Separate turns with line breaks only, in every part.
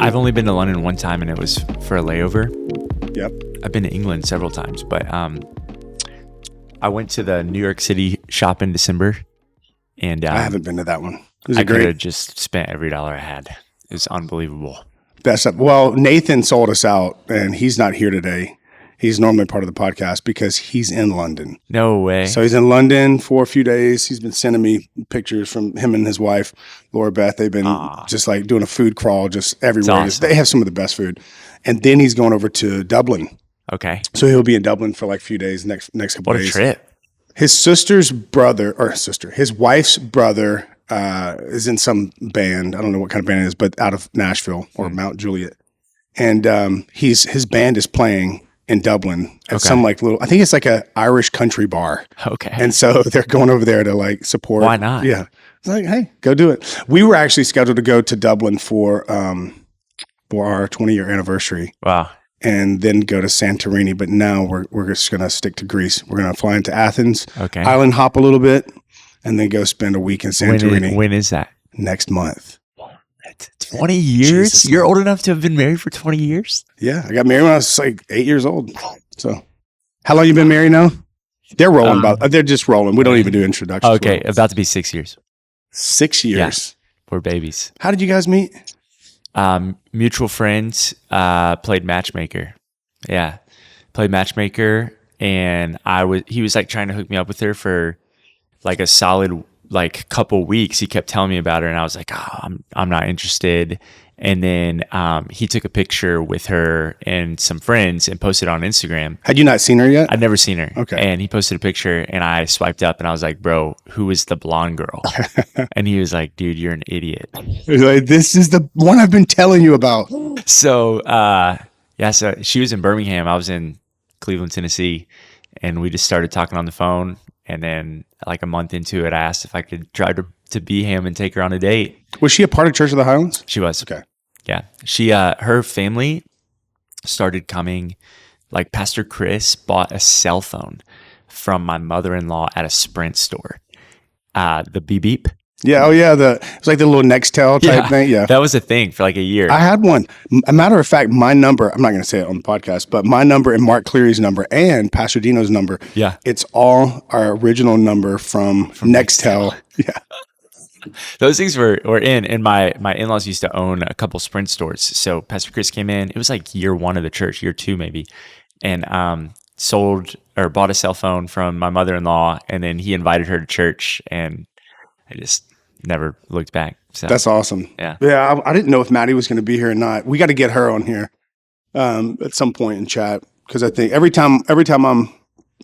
I've only been to London one time, and it was for a layover.
Yep.
I've been to England several times, but I went to the New York City shop in December, and
I haven't been to that one.
I could have just spent every dollar I had. It was unbelievable.
Well, Nathan sold us out, and he's not here today. He's normally part of the podcast because he's in London.
No way.
So he's in London for a few days. He's been sending me pictures from him and his wife, Laura Beth. They've been just like doing a food crawl just everywhere.
Awesome.
They have some of the best food. And then he's going over to Dublin.
Okay.
So he'll be in Dublin for like a few days, next couple
What
days.
a trip.
His wife's brother is in some band. I don't know what kind of band it is, but out of Nashville or Mount Juliet. And his band is playing in Dublin at some like little, I think it's like a Irish country bar.
Okay.
And so they're going over there to like support.
Why not?
Yeah. It's like, hey, go do it. We were actually scheduled to go to Dublin for our 20-year anniversary.
Wow.
And then go to Santorini. But now we're just going to stick to Greece. We're going to fly into Athens,
Okay.
island hop a little bit, and then go spend a week in Santorini.
When is that?
Next month.
20 years?
Jesus,
You're
man.
old enough to have been married for 20 years?
Yeah. I got married when I was like 8 years old. So how long you been married now? They're rolling. They're just rolling. We don't even do introductions.
Okay. About to be 6 years.
6 years.
We're babies.
How did you guys meet?
Mutual friends, played matchmaker. Yeah. Played matchmaker, and he was like trying to hook me up with her for like a solid like couple weeks. He kept telling me about her, and I was like, I'm not interested. And then he took a picture with her and some friends and posted it on Instagram.
Had you not seen her yet?
I'd never seen her.
Okay.
And he posted a picture, and I swiped up, and I was like, bro, who is the blonde girl? And he was like, dude, you're an idiot.
Like, this is the one I've been telling you about.
So, so she was in Birmingham. I was in Cleveland, Tennessee, and we just started talking on the phone. And then like a month into it, I asked if I could drive to Beeham and take her on a date.
Was she a part of Church of the Highlands?
She was.
Okay.
Yeah. She, her family started coming, like Pastor Chris bought a cell phone from my mother-in-law at a Sprint store. The beep beep.
Yeah. Oh yeah. It's like the little Nextel type thing. Yeah.
That was a thing for like a year.
I had one. A matter of fact, my number, I'm not going to say it on the podcast, but my number and Mark Cleary's number and Pastor Dino's number.
Yeah.
It's all our original number from Nextel. Yeah.
Those things were in, and my in-laws used to own a couple Sprint stores. So Pastor Chris came in, it was like year one of the church, year two maybe, and sold or bought a cell phone from my mother-in-law, and then he invited her to church, and I just never looked back. So
That's awesome.
Yeah.
Yeah. I didn't know if Maddie was going to be here or not. We got to get her on here at some point and chat, because I think every time I'm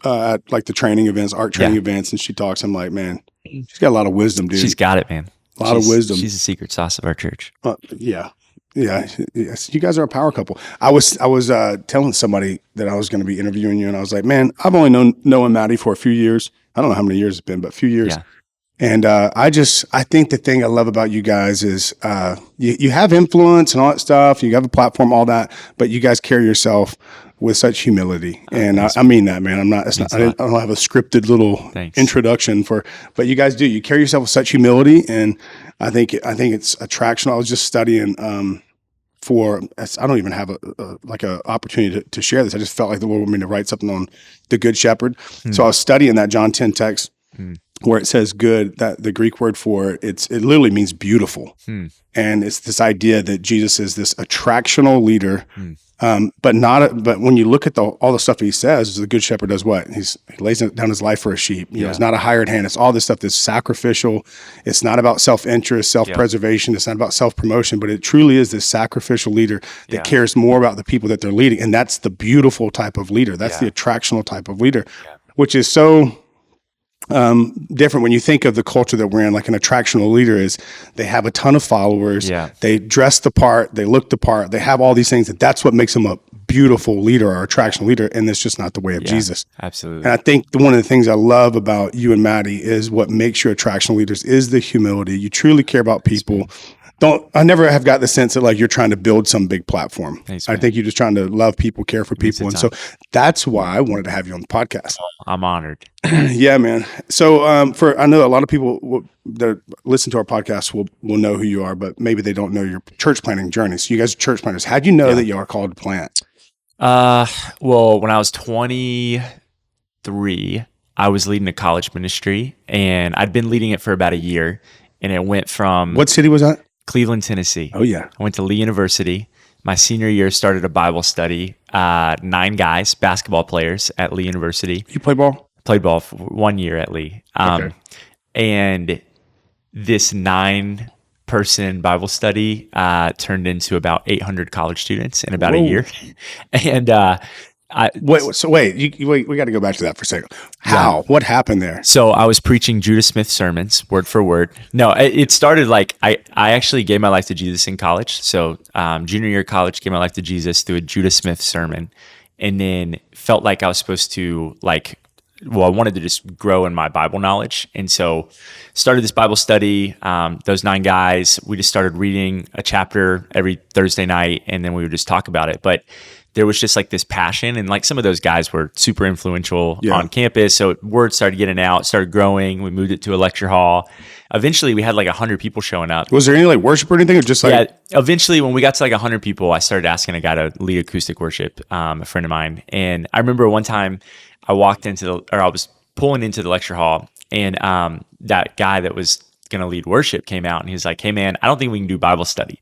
at like the training events, art training events, and she talks, I'm like, man, she's got a lot of wisdom, dude.
She's got it, man.
A lot of wisdom.
She's the secret sauce of our church.
Yeah. Yes, you guys are a power couple. I was telling somebody that I was going to be interviewing you, and I was like, man, I've only known Maddie for a few years. I don't know how many years it's been, but a few years.
Yeah.
And I think the thing I love about you guys is you have influence and all that stuff. You have a platform, all that, but you guys carry yourself with such humility. And I mean that, man. I don't have a scripted little introduction but you guys do. You carry yourself with such humility, and I think it's attractional. I was just studying I don't even have a opportunity to share this. I just felt like the Lord wanted me to write something on the Good Shepherd. So I was studying that John 10 text where it says good, that the Greek word for it literally means beautiful. And it's this idea that Jesus is this attractional leader. But when you look at all the stuff he says, the Good Shepherd does what? He lays down his life for a sheep. You know, it's not a hired hand. It's all this stuff that's sacrificial. It's not about self-interest, self-preservation. It's not about self-promotion, but it truly is this sacrificial leader that cares more about the people that they're leading. And that's the beautiful type of leader. That's the attractional type of leader, which is so different when you think of the culture that we're in. Like an attractional leader is, they have a ton of followers. They dress the part, they look the part, they have all these things, and that's what makes them a beautiful leader or attractional leader. And it's just not the way of Jesus.
Absolutely.
And I think one of the things I love about you and Maddie is what makes you attractional leaders is the humility. You truly care about people. I never have got the sense that like you're trying to build some big platform.
Thanks,
I
man.
think you're just trying to love people, care for people. And so that's why I wanted to have you on the podcast.
I'm honored.
Yeah, man. So I know a lot of people that listen to our podcast will know who you are, but maybe they don't know your church planting journey. So you guys are church planters. How'd you know that you are called to plant?
Well, when I was 23, I was leading a college ministry, and I'd been leading it for about a year, and it went from...
What city was that?
Cleveland, Tennessee.
Oh, yeah.
I went to Lee University. My senior year, started a Bible study. 9 guys, basketball players at Lee University.
You play ball?
Played ball for 1 year at Lee.
Okay.
And this 9-person Bible study turned into about 800 college students in about a year. And
wait, we got to go back to that for a second. How? Yeah. What happened there?
So I was preaching Judah Smith sermons, word for word. No, it started like I actually gave my life to Jesus in college. So junior year of college, gave my life to Jesus through a Judah Smith sermon, and then felt like I was supposed to I wanted to just grow in my Bible knowledge. And so started this Bible study. Those 9 guys, we just started reading a chapter every Thursday night, and then we would just talk about it. But there was just like this passion, and like some of those guys were super influential on campus. So word started getting out, started growing. We moved it to a lecture hall. Eventually we had like 100 people showing up.
Was there any like worship or anything, or just like?
Yeah. Eventually when we got to like 100 people, I started asking a guy to lead acoustic worship, a friend of mine. And I remember one time I was pulling into the lecture hall, and that guy that was going to lead worship came out, and he was like, "Hey man, I don't think we can do Bible study."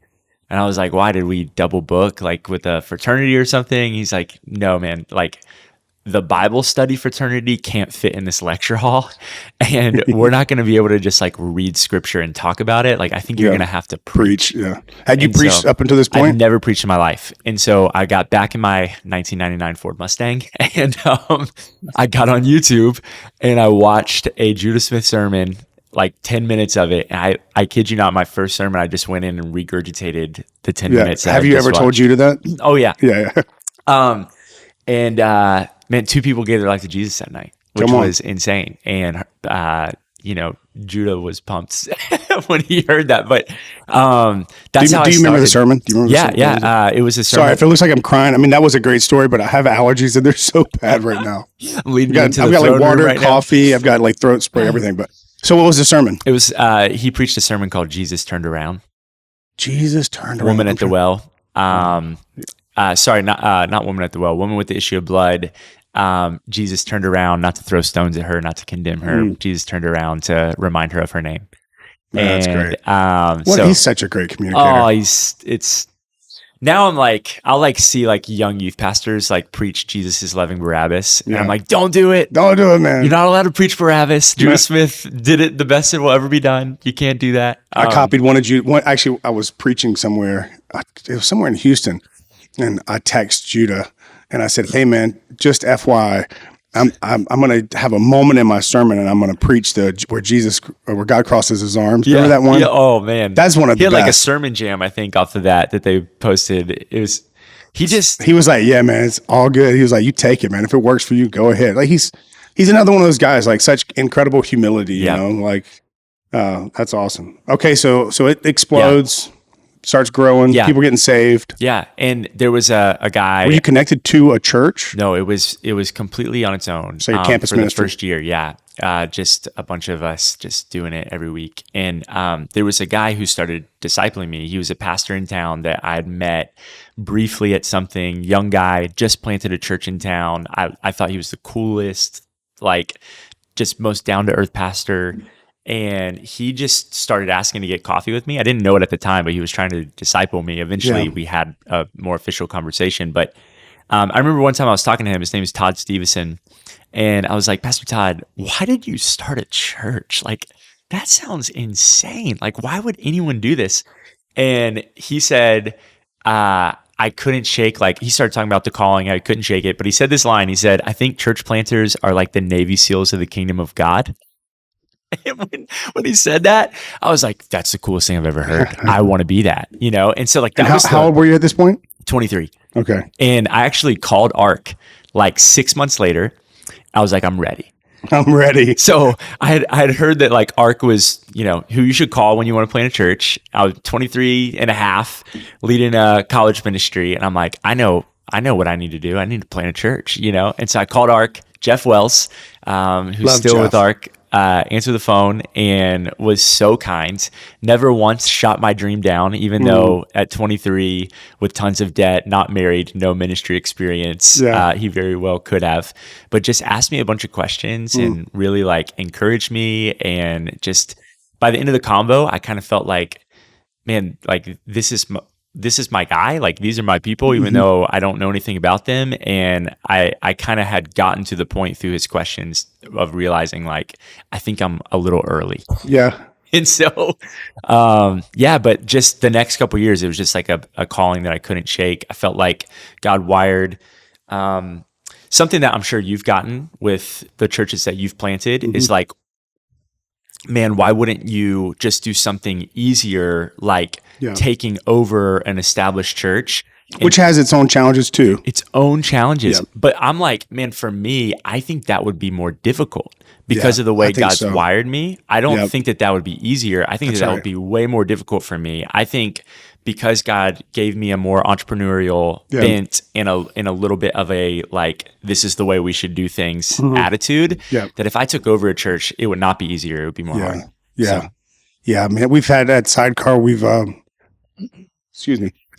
And I was like, "Why? Did we double book like with a fraternity or something?" He's like, "No, man, like the Bible study fraternity can't fit in this lecture hall, and we're not going to be able to just like read scripture and talk about it. Like I think you're going to have to preach."
Yeah. Had you preached up until this point?
I've never preached in my life. And so I got back in my 1999 Ford Mustang, and I got on YouTube and I watched a Judah Smith sermon, like 10 minutes of it. And I kid you not, my first sermon, I just went in and regurgitated the 10 minutes.
Have you ever told Judah that?
Oh yeah.
Yeah.
And man, 2 people gave their life to Jesus that night, which was insane. And Judah was pumped when he heard that. But that's how.
Do you remember the sermon? Do you remember?
Yeah. It was a sermon.
Sorry if it looks like I'm crying. I mean, that was a great story, but I have allergies and they're so bad right now.
I've
got like water, coffee. I've got like throat spray, everything. But so, what was the sermon?
It was he preached a sermon called "Jesus Turned Around."
Jesus turned around.
Woman at the well. Sorry, not woman at the well. Woman with the issue of blood. Jesus turned around not to throw stones at her, not to condemn her. Jesus turned around to remind her of her name.
That's great. He's such a great communicator.
Now I'm like, I'll like see like young youth pastors like preach Jesus is loving Barabbas. And I'm like, don't do it.
Don't do it, man.
You're not allowed to preach Barabbas. Judah Smith did it the best it will ever be done. You can't do that.
I copied one of Judah. Actually, I was preaching somewhere. It was somewhere in Houston. And I text Judah and I said, "Hey man, just FYI, I'm going to have a moment in my sermon, and I'm going to preach where God crosses His arms." Remember that one?
Yeah. Oh man,
that's one of the best.
He had like a sermon jam, I think, off of that they posted. He was
like, "Yeah, man, it's all good." He was like, "You take it, man. If it works for you, go ahead." Like he's another one of those guys, like such incredible humility. You know, like that's awesome. Okay, so it explodes. Yeah. Starts growing, people getting saved.
Yeah, and there was a guy.
Were you connected to a church?
No, it was completely on its own.
So your campus
for
ministry?
The first year, just a bunch of us just doing it every week. And there was a guy who started discipling me. He was a pastor in town that I had met briefly at something. Young guy, just planted a church in town. I thought he was the coolest, like just most down to earth pastor. And he just started asking to get coffee with me. I didn't know it at the time, but he was trying to disciple me. Eventually, we had a more official conversation. But I remember one time I was talking to him. His name is Todd Stevenson. And I was like, "Pastor Todd, why did you start a church? Like, that sounds insane. Like, why would anyone do this?" And he said, I couldn't shake, like, he started talking about the calling. I couldn't shake it. But he said this line. He said, "I think church planters are like the Navy SEALs of the kingdom of God." And when he said that, I was like, "That's the coolest thing I've ever heard. I want to be that," you know? And so like,
how old were you at this point?
23.
Okay.
And I actually called ARC like 6 months later. I was like, "I'm ready."
I'm ready.
So I had heard that like ARC was, who you should call when you want to plant a church. I was 23 and a half, leading a college ministry. And I'm like, I know what I need to do. I need to plant a church, And so I called ARC. Jeff Wells, who's
Love
still
Jeff.
with ARC, answered the phone and was so kind. Never once shot my dream down, even though at 23 with tons of debt, not married, no ministry experience, he very well could have, but just asked me a bunch of questions and really like encouraged me. And just by the end of the combo, I kind of felt like, man, like this is my guy. Like these are my people, even though I don't know anything about them. And I kind of had gotten to the point through his questions of realizing like, I think I'm a little early.
Yeah.
And so, but just the next couple of years, it was just like a calling that I couldn't shake. I felt like God wired, something that I'm sure you've gotten with the churches that you've planted is like, man, why wouldn't you just do something easier, like taking over an established church?
Which has its own challenges too.
Its own challenges. But I'm like, man, for me, I think that would be more difficult because of the way God's wired me. I don't think that would be easier. I think that would be way more difficult for me. I think because God gave me a more entrepreneurial bent and a little bit of a like, this is the way we should do things attitude, that if I took over a church, it would not be easier. It would be more hard.
Yeah. So. Yeah. Man, we've had at Sidecar,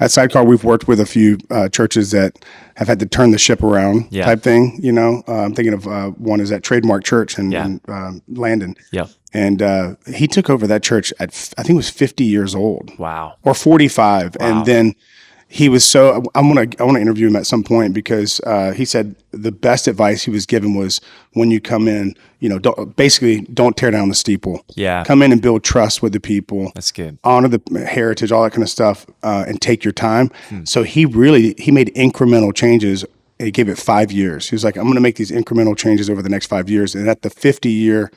at Sidecar, we've worked with a few churches that have had to turn the ship around type thing. I'm thinking of one is at Trademark Church in Landon. Yeah. And he took over that church at, I think it was 50 years old.
Wow.
Or 45. Wow. And then he was so, I want to interview him at some point because he said the best advice he was given was when you come in, don't tear down the steeple. Yeah. Come in and build trust with the people.
That's good.
Honor the heritage, all that kind of stuff, and take your time. So he made incremental changes. He gave it 5 years. He was like, I'm going to make these incremental changes over the next 5 years. And at the 50-year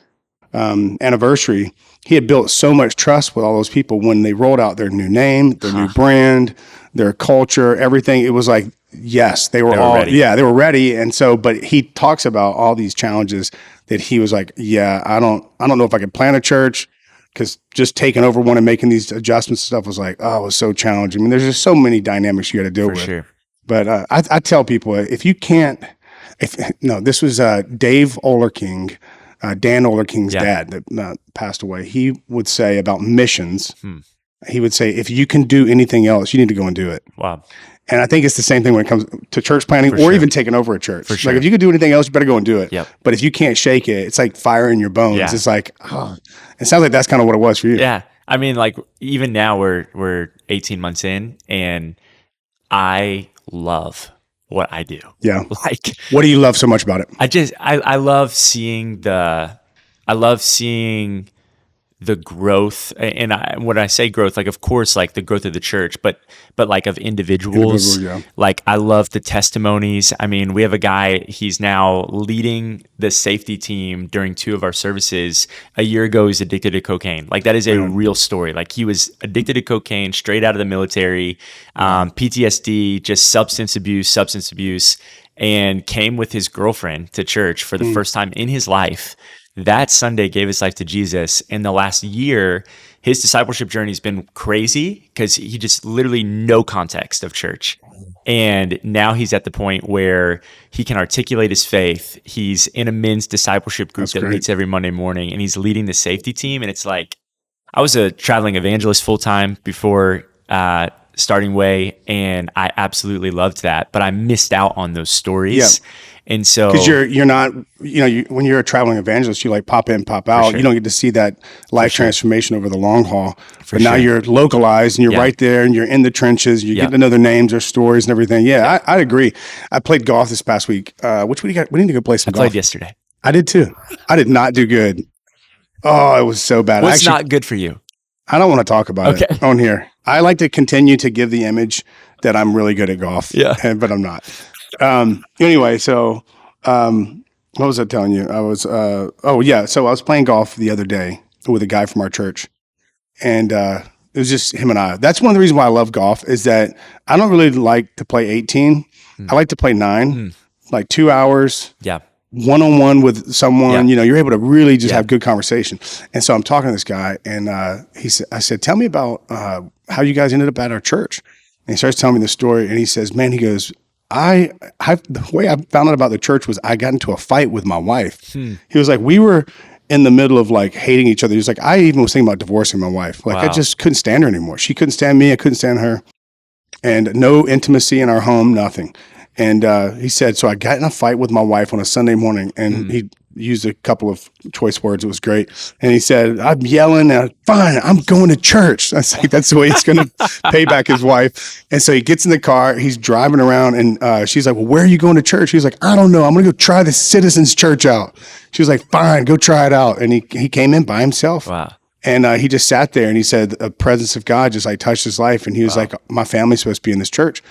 anniversary, he had built so much trust with all those people when they rolled out their new name, their new brand, their culture, everything. It was like, yes, they were all ready. Yeah, they were ready. And so, but he talks about all these challenges that he was like, yeah, I don't know if I could plant a church because just taking over one and making these adjustments and stuff was like, it was so challenging. I mean, there's just so many dynamics you got to deal with. Sure. But I tell people, if you can't, this was Dave Olerking, Dan Olerking's dad that passed away. He would say about missions, he would say, if you can do anything else, you need to go and do it. Wow. And I think it's the same thing when it comes to church planning or even taking over a church. Like if you could do anything else, you better go and do it. Yep. But if you can't shake it, it's like fire in your bones. Yeah. It's like, it sounds like that's kind of what it was for you.
Yeah. I mean, like even now we're 18 months in and I love what I do.
Yeah. Like, what do you love so much about it?
I love seeing the growth, and when I say growth, like of course, like the growth of the church, but like of individuals. Like I love the testimonies. I mean, we have a guy, he's now leading the safety team during 2 of our services. A year ago, he's addicted to cocaine. Like that is a real story. Like he was addicted to cocaine straight out of the military, PTSD, just substance abuse, and came with his girlfriend to church for the first time in his life. That Sunday gave his life to Jesus. In the last year, his discipleship journey has been crazy because he just literally no context of church. And now he's at the point where he can articulate his faith. He's in a men's discipleship group that meets every Monday morning, and he's leading the safety team. And it's like, I was a traveling evangelist full-time before starting Way, and I absolutely loved that, but I missed out on those stories. Yeah. And so,
because you're not, when you're a traveling evangelist, you like pop in, pop out. You don't get to see that life transformation over the long haul. But now you're localized and you're right there and you're in the trenches. You get to know their names, their stories, and everything. Yeah, I agree. I played golf this past week. Which we got? We need to go play some golf.
I played yesterday.
I did too. I did not do good. Oh, it was so bad.
What's not good for you?
I don't want to talk about it on here. I like to continue to give the image that I'm really good at golf. Yeah, but I'm not. Anyway, so what was I telling you? I was so I was playing golf the other day with a guy from our church, and it was just him and I. That's one of the reasons why I love golf is that I don't really like to play 18. I like to play 9, like 2 hours. Yeah. one-on-one with someone, you're able to really just have good conversation. And so I'm talking to this guy, and I said, tell me about how you guys ended up at our church. And he starts telling me the story, and he says, man, he goes, the way I found out about the church was I got into a fight with my wife. He was like, we were in the middle of like hating each other. He was like, I even was thinking about divorcing my wife. Like I just couldn't stand her anymore. She couldn't stand me. I couldn't stand her. And no intimacy in our home, nothing. And he said, so I got in a fight with my wife on a Sunday morning, and he used a couple of choice words. It was great. And he said, I'm yelling, and fine, I'm going to church. I was like, that's the way he's going to pay back his wife. And so he gets in the car, he's driving around, and she's like, well, where are you going to church? He's like, I don't know. I'm going to go try the Citizens Church out. She was like, fine, go try it out. And he came in by himself.
Wow.
And he just sat there, and he said the presence of God just like touched his life. And he was like, my family's supposed to be in this church.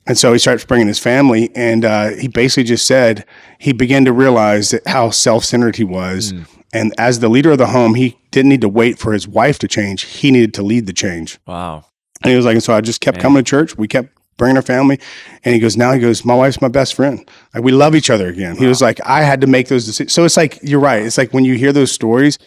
And so he starts bringing his family, and he basically just said he began to realize that how self-centered he was. And as the leader of the home, he didn't need to wait for his wife to change. He needed to lead the change.
Wow.
And he was like, and so I just kept coming to church. We kept bringing our family. And he goes, my wife's my best friend. Like, we love each other again. He was like, I had to make those decisions. So it's like, you're right. It's like when you hear those stories,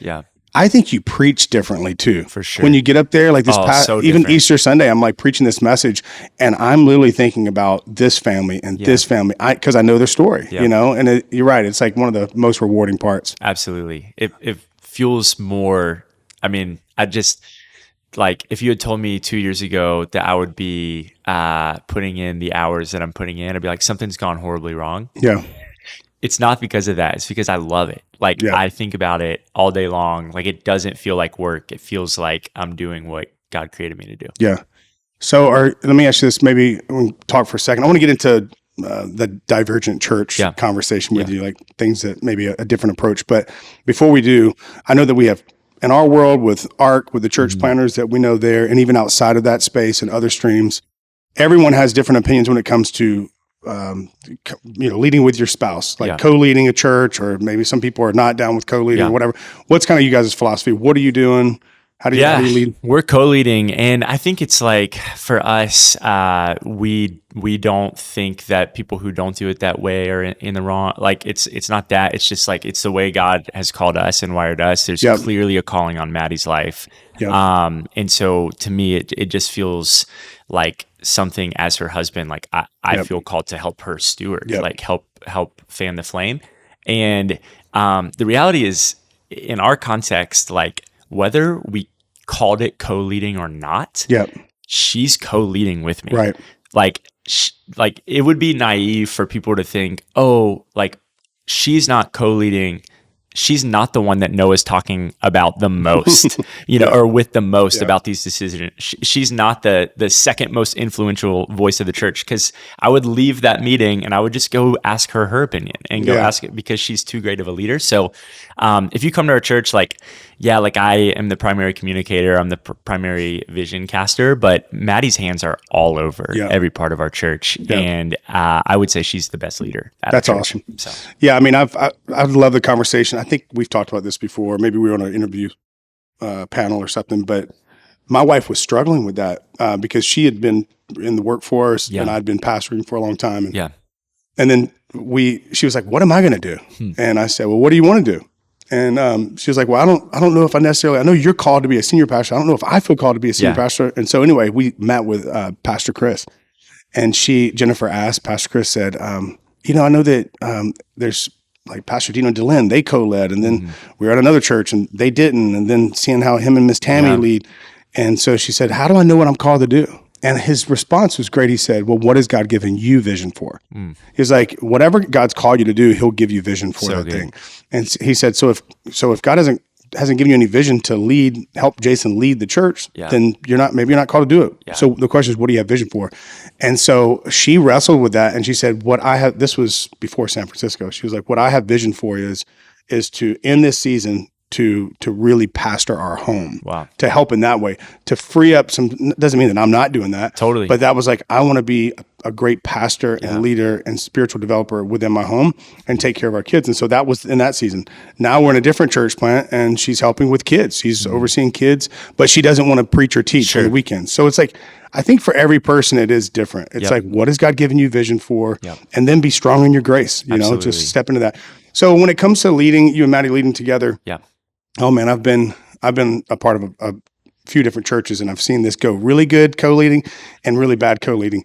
I think you preach differently too.
For sure.
When you get up there, like this even Easter Sunday, I'm like preaching this message, and I'm literally thinking about this family and this family, because I know their story, and you're right. It's like one of the most rewarding parts.
Absolutely. It fuels more. I mean, I just, like, if you had told me 2 years ago that I would be putting in the hours that I'm putting in, I'd be like, something's gone horribly wrong.
Yeah.
It's not because of that. It's because I love it. Like, I think about it all day long. Like, it doesn't feel like work. It feels like I'm doing what God created me to do.
Yeah. So let me ask you this. Maybe we'll talk for a second. I want to get into the divergent church conversation with you, like things that maybe a different approach. But before we do, I know that we have, in our world with ARC, with the church planners that we know there, and even outside of that space and other streams, everyone has different opinions when it comes to leading with your spouse, like co-leading a church, or maybe some people are not down with co-leading or whatever. What's kind of you guys' philosophy? What are you doing? How do you lead?
We're co-leading, and I think it's like, for us, we don't think that people who don't do it that way are in the wrong. Like, it's not that. It's just like, it's the way God has called us and wired us. There's clearly a calling on Maddie's life. And so to me, it just feels like something, as her husband, like I feel called to help her steward, like help fan the flame. And the reality is, in our context, like, whether we called it co-leading or not, she's co-leading with me.
Right.
Like it would be naive for people to think, oh, like, she's not co-leading. She's not the one that Noah's talking about the most, or with the most about these decisions. She's not the second most influential voice of the church, because I would leave that meeting and I would just go ask her opinion and go ask it, because she's too great of a leader. So if you come to our church, like I am the primary communicator, I'm the primary vision caster, but Maddie's hands are all over every part of our church. And I would say she's the best leader.
That's awesome. So. Yeah, I mean, I've loved the conversation. I think we've talked about this before. Maybe we were on an interview panel or something, but my wife was struggling with that because she had been in the workforce and I'd been pastoring for a long time. And then she was like, what am I going to do? And I said, well, what do you want to do? And she was like, well, I don't know if I know you're called to be a senior pastor. I don't know if I feel called to be a senior pastor. And so anyway, we met with Pastor Chris, and Jennifer asked, Pastor Chris said, I know that there's like Pastor Dino DeLynn, they co-led, and then we were at another church and they didn't, and then seeing how him and Miss Tammy lead. And so she said, how do I know what I'm called to do? And his response was great. He said, well, what has God given you vision for? He's like, whatever God's called you to do, he'll give you vision for that thing. And he said, so if God hasn't given you any vision to help Jason lead the church, then maybe you're not called to do it. Yeah. So the question is, what do you have vision for? And so she wrestled with that, and she said, this was before San Francisco. She was like, what I have vision for is to, in this season, to really pastor our home, to help in that way, to free up some, doesn't mean that I'm not doing that.
Totally.
But that was like, I want to be a great pastor and leader and spiritual developer within my home and take care of our kids. And so that was in that season. Now we're in a different church plant, and she's helping with kids. She's overseeing kids, but she doesn't want to preach or teach on the weekends. So it's like, I think for every person it is different. It's like, what has God given you vision for? And then be strong in your grace, just step into that. So when it comes to leading, you and Maddie leading together,
Yeah.
oh man, I've been a part of a few different churches, and I've seen this go really good co-leading and really bad co-leading.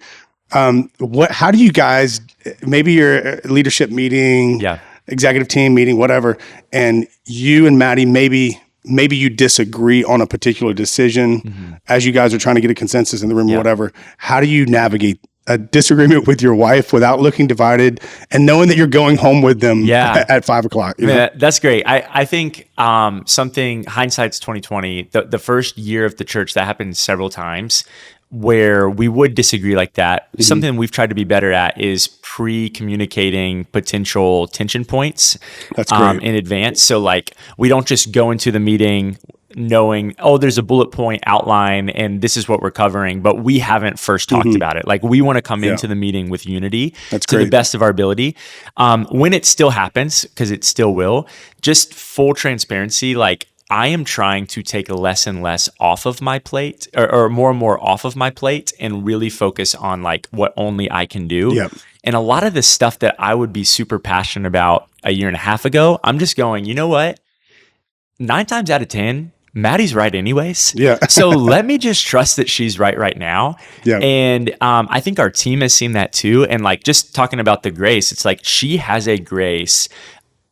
How do you guys, maybe your leadership meeting, executive team meeting, whatever, and you and Maddie, maybe you disagree on a particular decision as you guys are trying to get a consensus in the room or whatever. How do you navigate a disagreement with your wife without looking divided and knowing that you're going home with them at 5 o'clock? You know?
Yeah, that's great. I think something, hindsight's 2020, the first year of the church, that happened several times where we would disagree like that. Something we've tried to be better at is pre-communicating potential tension points in advance. So like we don't just go into the meeting knowing, oh, there's a bullet point outline and this is what we're covering, but we haven't first talked about it. Like we want to come into the meeting with unity to the best of our ability. When it still happens, because it still will, just full transparency, like I am trying to take less and less off of my plate or more and more off of my plate and really focus on like what only I can do. Yep. And a lot of the stuff that I would be super passionate about a year and a half ago, I'm just going, you know what? 9 times out of 10, Maddie's right anyways. Yeah. So let me just trust that she's right now. Yeah. And I think our team has seen that too. And like just talking about the grace, it's like she has a grace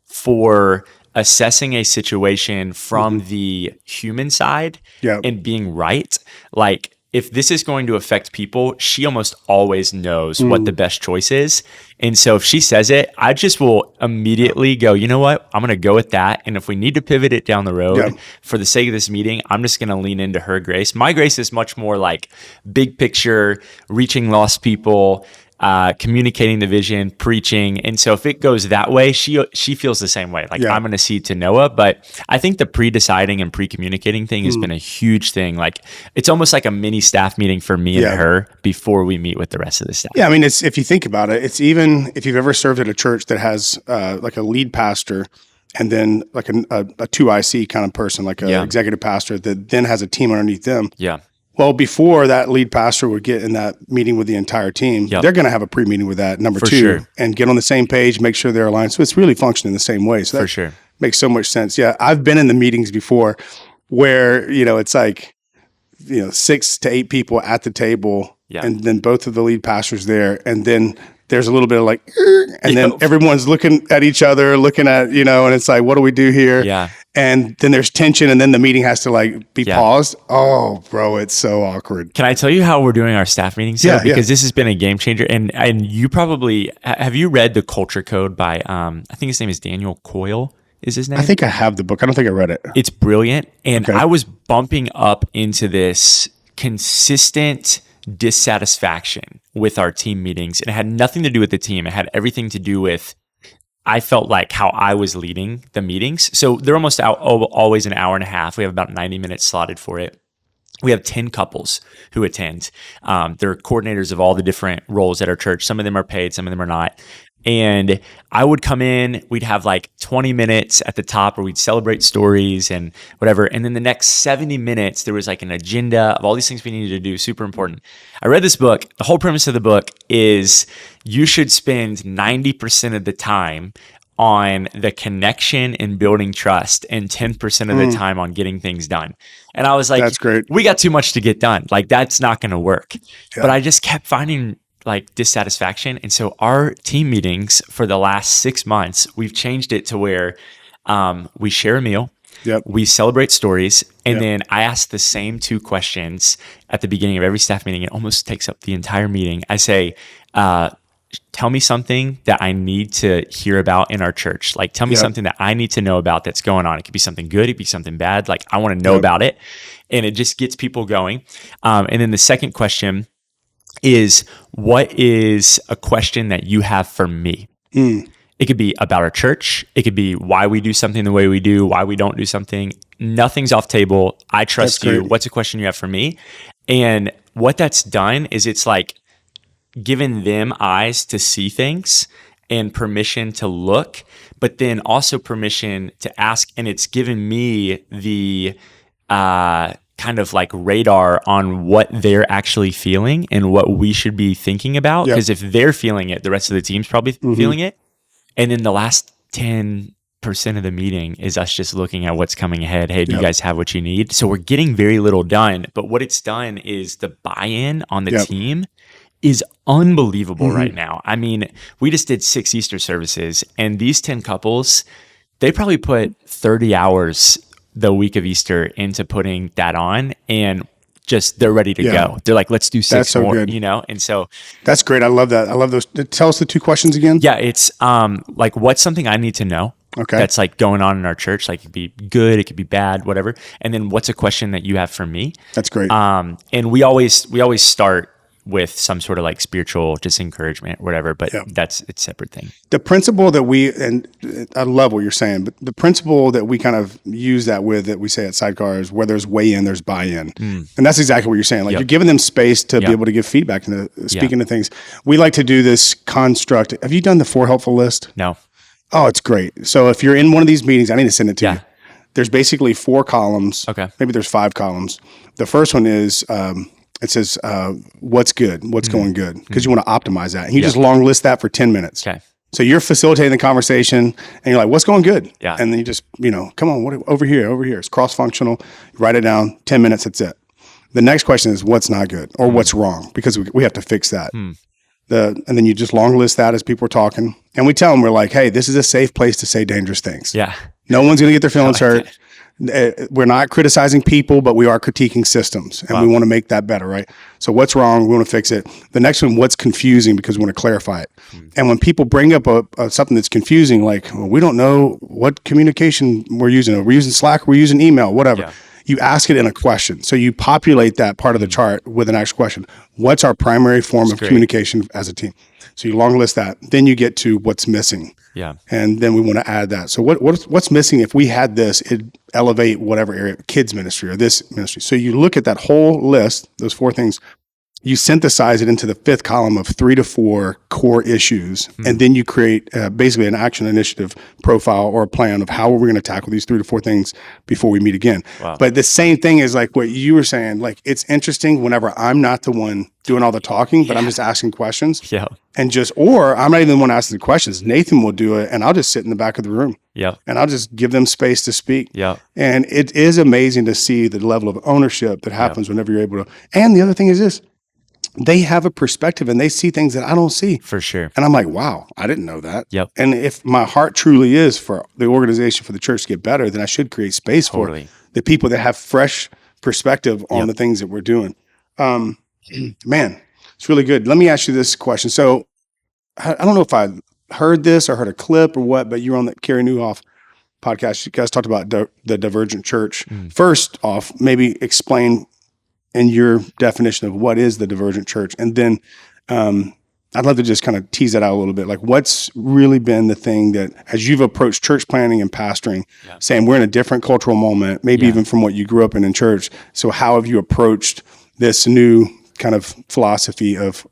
for assessing a situation from the human side and being right. Like if this is going to affect people, she almost always knows what the best choice is. And so if she says it, I just will immediately go, you know what? I'm going to go with that. And if we need to pivot it down the road for the sake of this meeting, I'm just going to lean into her grace. My grace is much more like big picture, reaching lost people, communicating the vision, preaching. And so if it goes that way, she feels the same way. Like I'm going to see to Noah. But I think the pre-deciding and pre-communicating thing has been a huge thing. Like it's almost like a mini staff meeting for me and her before we meet with the rest of the staff. Yeah. I mean, it's, if you think about it, it's even if you've ever served at a church that has like a lead pastor and then like a 2IC kind of person, like an executive pastor that then has a team underneath them. Yeah. Well, before that lead pastor would get in that meeting with the entire team, they're going to have a pre-meeting with that number two and get on the same page, make sure they're aligned. So it's really functioning the same way. So that makes so much sense. Yeah. I've been in the meetings before where, it's like, 6 to 8 people at the table and then both of the lead pastors there. And then there's a little bit of like, and then everyone's looking at each other, looking at, and it's like, what do we do here? Yeah. And then there's tension and then the meeting has to like be paused. Oh, bro, it's so awkward. Can I tell you how we're doing our staff meetings? Yeah. Because this has been a game changer. And you probably, have you read The Culture Code by, I think his name is Daniel Coyle is his name? I think I have the book. I don't think I read it. It's brilliant. And I was bumping up into this consistent dissatisfaction with our team meetings. And it had nothing to do with the team. It had everything to do with, I felt like how I was leading the meetings. So they're almost always an hour and a half. We have about 90 minutes slotted for it. We have 10 couples who attend. They're coordinators of all the different roles at our church. Some of them are paid, some of them are not. And I would come in, we'd have like 20 minutes at the top where we'd celebrate stories and whatever. And then the next 70 minutes, there was like an agenda of all these things we needed to do, super important. I read this book. The whole premise of the book is you should spend 90% of the time on the connection and building trust and 10% of the time on getting things done. And I was like, that's great. We got too much to get done. Like that's not going to work. Yeah. But I just kept finding like dissatisfaction. And so our team meetings for the last 6 months, we've changed it to where we share a meal, we celebrate stories, and then I ask the same 2 questions at the beginning of every staff meeting. It almost takes up the entire meeting. I say, tell me something that I need to hear about in our church. Like tell me something that I need to know about that's going on. It could be something good, it could be something bad. Like I want to know about it. And it just gets people going. And then the second question is, what is a question that you have for me? It could be about our church. It could be why we do something the way we do, why we don't do something. Nothing's off table. I trust you. What's a question you have for me? And what that's done is it's like given them eyes to see things and permission to look, but then also permission to ask. And it's given me the kind of like radar on what they're actually feeling and what we should be thinking about. Because if they're feeling it, the rest of the team's probably feeling it. And then the last 10% of the meeting is us just looking at what's coming ahead. Hey, do you
Yep.
guys have what you need? So we're getting very little done. But what it's done is the buy-in on the
Yep.
team is unbelievable
Mm-hmm.
right now. I mean, we just did 6 Easter services, and these 10 couples, they probably put 30 hours the week of Easter into putting that on, and just they're ready to
Yeah.
go. They're like, let's do 6
That's so
more,
good.
you know? And so,
That's great. I love that. I love those. Tell us the 2 questions again.
yeah, it's like, what's something I need to know?
Okay.
That's like going on in our church. Like, it could be good, it could be bad, whatever. And then what's a question that you have for me?
That's great.
And we always start with some sort of like spiritual just encouragement, whatever, but
Yeah.
it's a separate thing.
The principle that and I love what you're saying, but the principle that we kind of use that with, that we say at Sidecar, is where there's weigh-in, there's buy-in. And that's exactly what you're saying. Like,
Yep.
you're giving them space to be
Yep.
able to give feedback and to speak into things. We like to do this construct. Have you done the 4 helpful list?
No.
Oh, it's great. So if you're in one of these meetings, I need to send it to
Yeah.
you. There's basically 4 columns.
Okay.
Maybe there's 5 columns. The first one is, it says, what's good, what's going good, because you want to optimize that. And you just long list that for 10 minutes.
Okay.
So you're facilitating the conversation and you're like, what's going good?
Yeah.
And then you just, come on, what over here. It's cross-functional. Write it down, 10 minutes, that's it. The next question is what's not good or what's wrong, because we have to fix that. And then you just long list that as people are talking. And we tell them, we're like, hey, this is a safe place to say dangerous things.
Yeah.
No one's going to get their feelings hurt. We're not criticizing people, but we are critiquing systems, and we want to make that better, right? So what's wrong? We want to fix it. The next one, what's confusing, because we want to clarify it. And when people bring up something that's confusing, like, well, we don't know what communication we're using. We're using Slack, we're using email, whatever.
Yeah.
You ask it in a question. So you populate that part of the chart with an actual question. What's our primary form of communication as a team? So you long list that. Then you get to what's missing.
Yeah.
And then we want to add that. So what's missing? If we had this, it'd elevate whatever area, kids ministry or this ministry. So you look at that whole list, those 4 things, you synthesize it into the 5th column of 3 to 4 core issues. And then you create basically an action initiative profile or a plan of how we're going to tackle these 3 to 4 things before we meet again.
Wow.
But the same thing is like what you were saying, like, it's interesting whenever I'm not the one doing all the talking, but I'm just asking questions.
Yeah.
Or I'm not even the one asking the questions. Nathan will do it, and I'll just sit in the back of the room.
Yeah.
And I'll just give them space to speak.
Yeah.
And it is amazing to see the level of ownership that happens whenever you're able to. And the other thing is this, they have a perspective and they see things that I don't see.
For sure.
And I'm like, wow, I didn't know that.
Yep.
And if my heart truly is for the organization, for the church to get better, then I should create space for the people that have fresh perspective on the things that we're doing. Man, it's really good. Let me ask you this question. So I don't know if I heard this or heard a clip or what, but you were on the Carrie Newhoff podcast. You guys talked about the divergent church. First off, maybe explain in your definition of what is the divergent church. And then I'd love to just kind of tease that out a little bit. Like, what's really been the thing that, as you've approached church planning and pastoring, saying we're in a different cultural moment, maybe even from what you grew up in church. So how have you approached this new kind of philosophy of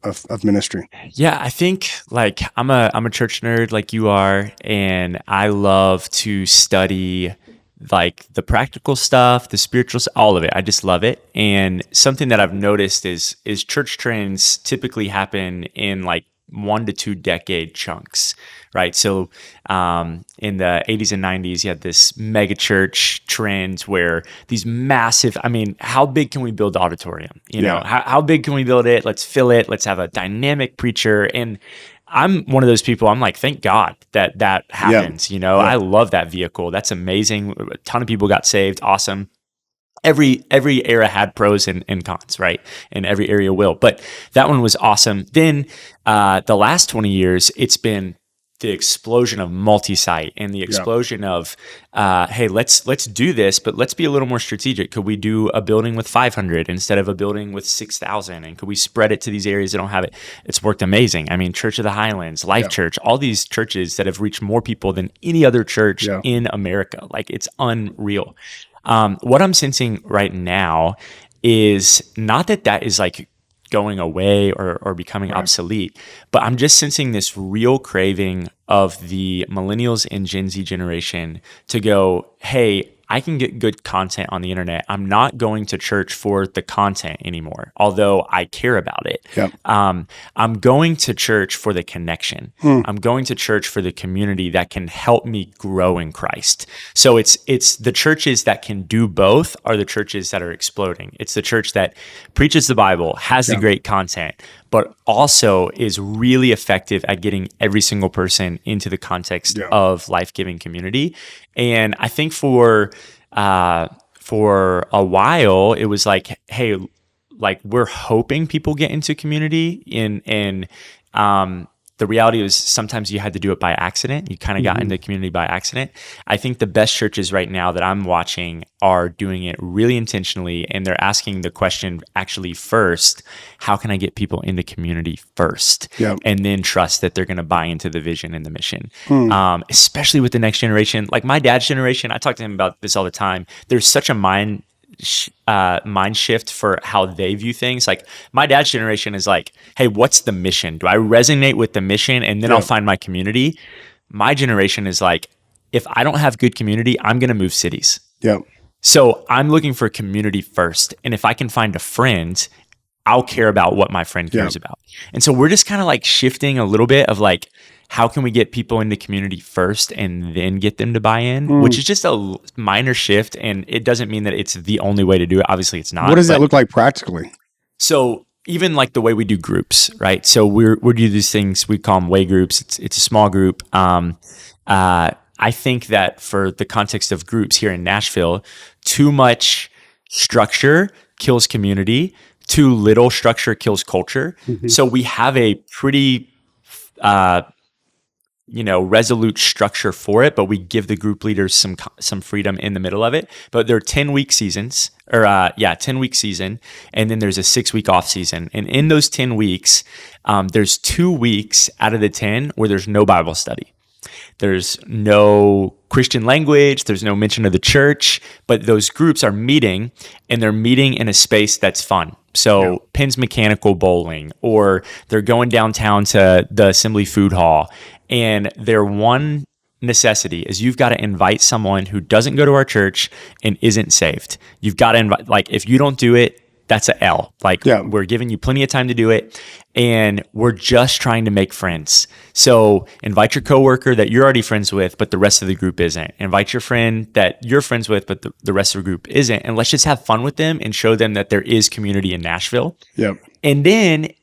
ministry?
Yeah, I think like I'm a church nerd like you are, and I love to study like the practical stuff, the spiritual, all of it. I just love it. And something that I've noticed is church trends typically happen in like 1 to 2 decade chunks, right? So in the 80s and 90s, you had this mega church trend where these massive, I mean, how big can we build the auditorium? You know, how big can we build it? Let's fill it. Let's have a dynamic preacher. And I'm one of those people, I'm like, thank God that happens. You know, I love that vehicle. That's amazing. A ton of people got saved. Awesome. Every era had pros and cons, right? And every area will. But that one was awesome. Then the last 20 years, it's been the explosion of multi-site and the explosion of, hey, let's do this, but let's be a little more strategic. Could we do a building with 500 instead of a building with 6,000? And could we spread it to these areas that don't have it? It's worked amazing. I mean, Church of the Highlands, Life Church, all these churches that have reached more people than any other church in America. Like, it's unreal. What I'm sensing right now is not that is like going away or becoming obsolete, but I'm just sensing this real craving of the millennials and Gen Z generation to go, hey, I can get good content on the internet. I'm not going to church for the content anymore, although I care about it.
Yep.
I'm going to church for the connection. I'm going to church for the community that can help me grow in Christ. So it's the churches that can do both are the churches that are exploding. It's the church that preaches the Bible, has the great content, but also is really effective at getting every single person into the context of life-giving community. And I think for a while, it was like, hey, like we're hoping people get into community, and the reality was sometimes you had to do it by accident. You kind of got into community by accident. I think the best churches right now that I'm watching are doing it really intentionally, and they're asking the question actually first, how can I get people into community first? And then trust that they're going to buy into the vision and the mission. Especially with the next generation. Like my dad's generation, I talk to him about this all the time. There's such a mind shift for how they view things. Like my dad's generation is like, hey, what's the mission? Do I resonate with the mission and then I'll find my community? My generation is like, if I don't have good community, I'm going to move cities. So I'm looking for community first. And if I can find a friend, I'll care about what my friend cares about. And so we're just kind of like shifting a little bit of like, how can we get people into community first and then get them to buy in, which is just a minor shift. And it doesn't mean that it's the only way to do it. Obviously it's not.
What does that look like practically?
So even like the way we do groups, right? So we do these things, we call them way groups. It's a small group. I think that for the context of groups here in Nashville, too much structure kills community. Too little structure kills culture. So we have a pretty, resolute structure for it, but we give the group leaders some freedom in the middle of it. But they're 10-week seasons, 10-week season, and then there's a 6-week off season. And in those 10 weeks, there's 2 weeks out of the 10 where there's no Bible study. There's no Christian language. There's no mention of the church, but those groups are meeting, and they're meeting in a space that's fun. So Penn's Mechanical Bowling, or they're going downtown to the Assembly Food Hall. And their one necessity is you've got to invite someone who doesn't go to our church and isn't saved. You've got to invite, like, if you don't do it, that's a L. Like, we're giving you plenty of time to do it, and we're just trying to make friends. So invite your coworker that you're already friends with, but the rest of the group isn't. Invite your friend that you're friends with, but the rest of the group isn't. And let's just have fun with them and show them that there is community in Nashville. And then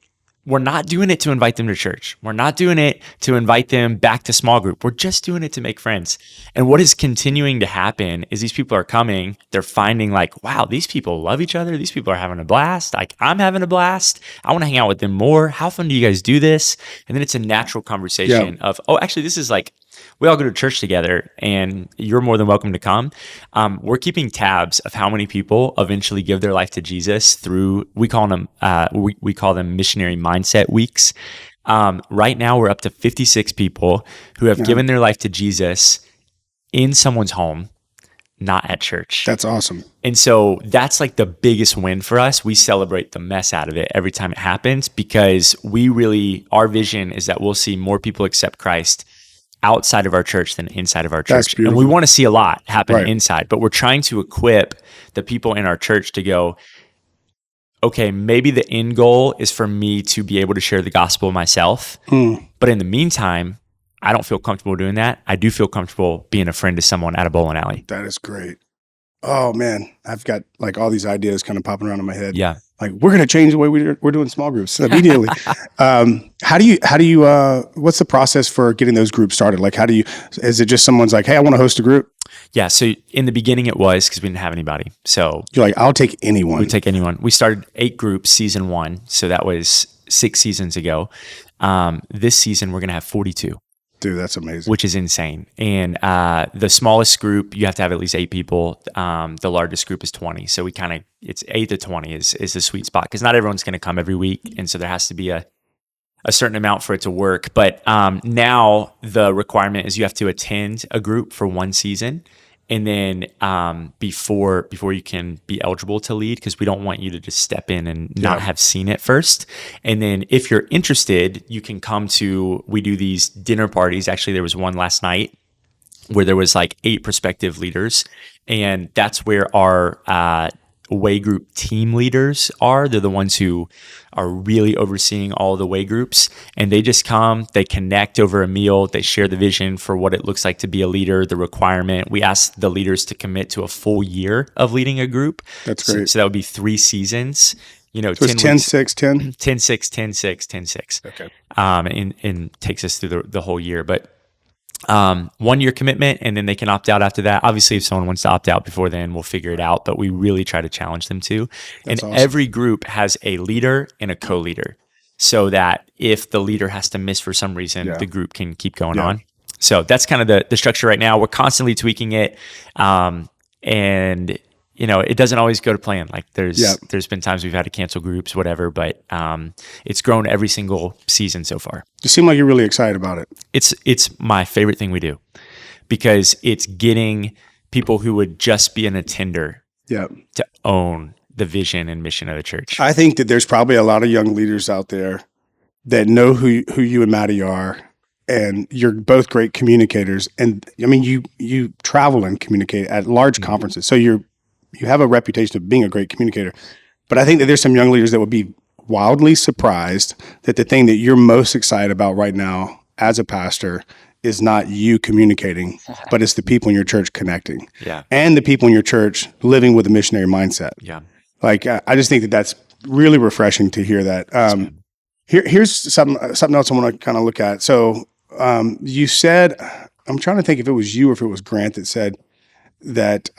we're not doing it to invite them to church. We're not doing it to invite them back to small group. We're just doing it to make friends. And what is continuing to happen is these people are coming, they're finding like, wow, these people love each other. These people are having a blast. Like, I'm having a blast. I want to hang out with them more. How fun do you guys do this? And then it's a natural conversation of, oh, actually, this is like, we all go to church together and you're more than welcome to come. We're keeping tabs of how many people eventually give their life to Jesus through, we call them missionary mindset weeks. Right now we're up to 56 people who have given their life to Jesus in someone's home, not at church.
That's awesome.
And so that's like the biggest win for us. We celebrate the mess out of it every time it happens, because our vision is that we'll see more people accept Christ outside of our church than inside of our church. And we want to see a lot happen inside, but we're trying to equip the people in our church to go, okay, maybe the end goal is for me to be able to share the gospel myself. But in the meantime, I don't feel comfortable doing that. I do feel comfortable being a friend to someone at a bowling alley.
That is great. Oh man, I've got like all these ideas kind of popping around in my head. Like, we're going to change the way we're doing small groups immediately. How do you, what's the process for getting those groups started? Like, is it just someone's like, hey, I want to host a group?
Yeah. So in the beginning it was because we didn't have anybody. So
you're like, I'll take anyone.
We take anyone. We started 8 groups season 1. So that was 6 seasons ago. This season we're going to have 42.
Dude, that's amazing.
Which is insane. And the smallest group, you have to have at least 8 people. The largest group is 20. So it's 8 to 20 is the sweet spot, because not everyone's going to come every week. And so there has to be a certain amount for it to work. But now the requirement is you have to attend a group for 1 season. And then before you can be eligible to lead, because we don't want you to just step in and not have seen it first. And then if you're interested, you can come we do these dinner parties. Actually, there was one last night. where there was like 8 prospective leaders. And that's where our way group team leaders are. They're the ones who are really overseeing all the way groups. And they just come, they connect over a meal, they share the vision for what it looks like to be a leader, the requirement. We ask the leaders to commit to a full year of leading a group.
That's great.
So that would be 3 seasons. You know,
So it's 10, 6, 10?
10, 6, 10, 6, 10, 6.
Okay.
And takes us through the whole year. But 1 year commitment, and then they can opt out after that. Obviously, if someone wants to opt out before then, we'll figure it out, but we really try to challenge them to.
That's
and
awesome.
Every group has a leader and a co-leader, so that if the leader has to miss for some reason, the group can keep going on. So that's kind of the structure right now. We're constantly tweaking it. And you know, it doesn't always go to plan. Like there's been times we've had to cancel groups, whatever, but it's grown every single season so far.
You seem like you're really excited about it.
It's my favorite thing we do, because it's getting people who would just be an attender to own the vision and mission of the church.
I think that there's probably a lot of young leaders out there that know who you and Maddie are, and you're both great communicators. And I mean, you travel and communicate at large conferences, so you have a reputation of being a great communicator. But I think that there's some young leaders that would be wildly surprised that the thing that you're most excited about right now as a pastor is not you communicating, but it's the people in your church connecting.
Yeah.
And the people in your church living with a missionary mindset.
Yeah.
Like, I just think that that's really refreshing to hear that. Here's something else I want to kind of look at. So you said, I'm trying to think if it was you or if it was Grant that said that,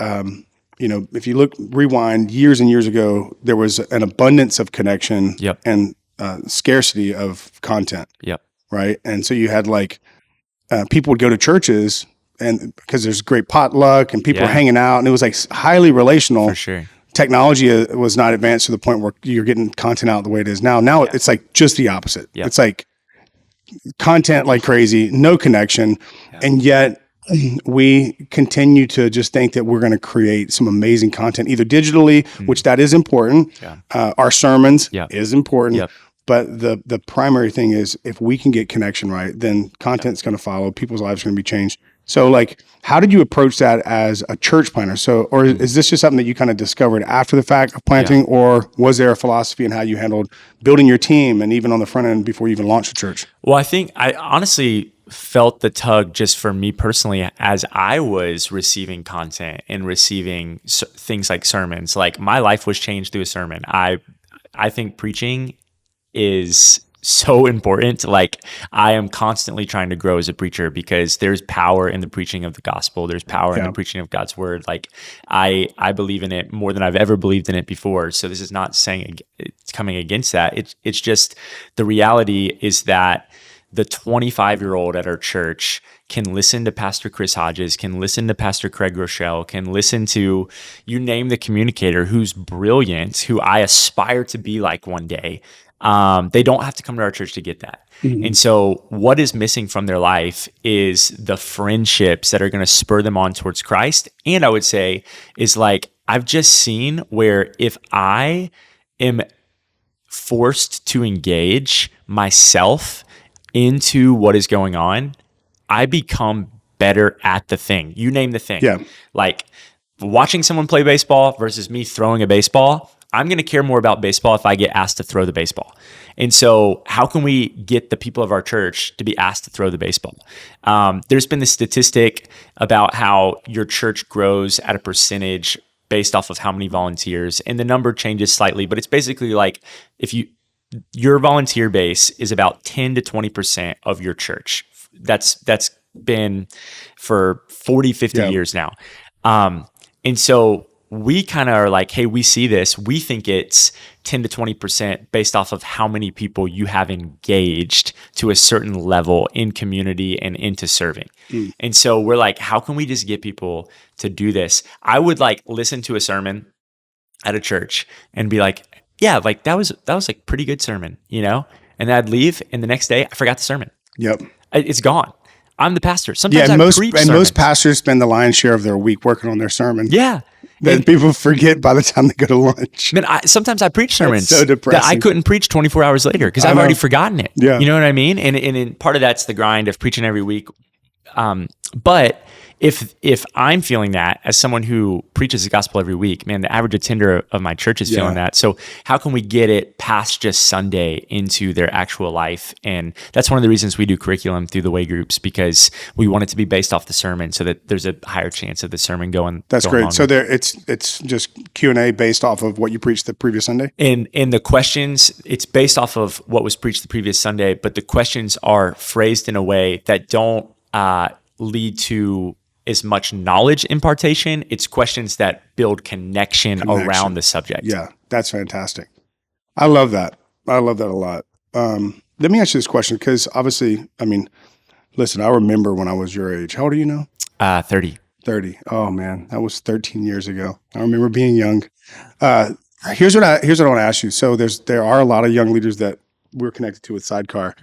you know, if you rewind years and years ago, there was an abundance of connection and scarcity of content.
Yep.
Right. And so you had like, people would go to churches and because there's great potluck and people were hanging out, and it was like highly relational.
For sure.
Technology was not advanced to the point where you're getting content out the way it is now. Now it's like just the opposite. It's like content like crazy, no connection. And yet we continue to just think that we're going to create some amazing content, either digitally, which that is important. Our sermons is important. But the primary thing is, if we can get connection right, then content's going to follow. People's lives are going to be changed. So like, how did you approach that as a church planner? So, or is this just something that you kind of discovered after the fact of planting, or was there a philosophy in how you handled building your team and even on the front end before you even launched the church?
Well, I think I honestly felt the tug just for me personally as I was receiving content and receiving things like sermons. Like my life was changed through a sermon. I think preaching is so important. Like I am constantly trying to grow as a preacher because there's power in the preaching of the gospel. There's power in the preaching of God's word. Like I believe in it more than I've ever believed in it before. So this is not saying it's coming against that. It's just the reality is that the 25-year-old at our church can listen to Pastor Chris Hodges, can listen to Pastor Craig Rochelle, can listen to, you name the communicator who's brilliant, who I aspire to be like one day. They don't have to come to our church to get that. And so what is missing from their life is the friendships that are going to spur them on towards Christ. And I would say is like, I've just seen where if I am forced to engage myself into what is going on, I become better at the thing. You name the thing. Like watching someone play baseball versus me throwing a baseball, I'm going to care more about baseball if I get asked to throw the baseball. And so how can we get the people of our church to be asked to throw the baseball? There's been this statistic about how your church grows at a percentage based off of how many volunteers, and the number changes slightly, but it's basically like if your volunteer base is about 10 to 20% of your church. That's been for 40, 50 years now. And so we kind of are like, hey, we see this. We think it's 10 to 20% based off of how many people you have engaged to a certain level in community and into serving. And so we're like, how can we just get people to do this? I would like listen to a sermon at a church and be like, yeah, like that was like pretty good sermon, you know? And then I'd leave, and the next day I forgot the sermon. It's gone. I'm the pastor. Sometimes
most pastors spend the lion's share of their week working on their sermon. Then people forget by the time they go to lunch.
Man, sometimes I preach sermons
so depressing.
that I couldn't preach 24 hours later because I've already forgotten it. You know what I mean? And part of that's the grind of preaching every week. But if I'm feeling that as someone who preaches the gospel every week, man, the average attender of my church is feeling that. So how can we get it past just Sunday into their actual life? And that's one of the reasons we do curriculum through the way groups, because we want it to be based off the sermon so that there's a higher chance of the sermon going.
That's great. So it's just Q&A based off of what you preached the previous Sunday?
In the questions, it's based off of what was preached the previous Sunday, but the questions are phrased in a way that don't lead to as much knowledge impartation. It's questions that build connection around the subject.
Yeah, that's fantastic. I love that. I love that a lot. Let me ask you this question, because obviously, I mean, listen, I remember when I was your age. How old are you now?
30.
30. Oh man, that was 13 years ago. I remember being young. Here's what I want to ask you. So there are a lot of young leaders that we're connected to with Sidecar.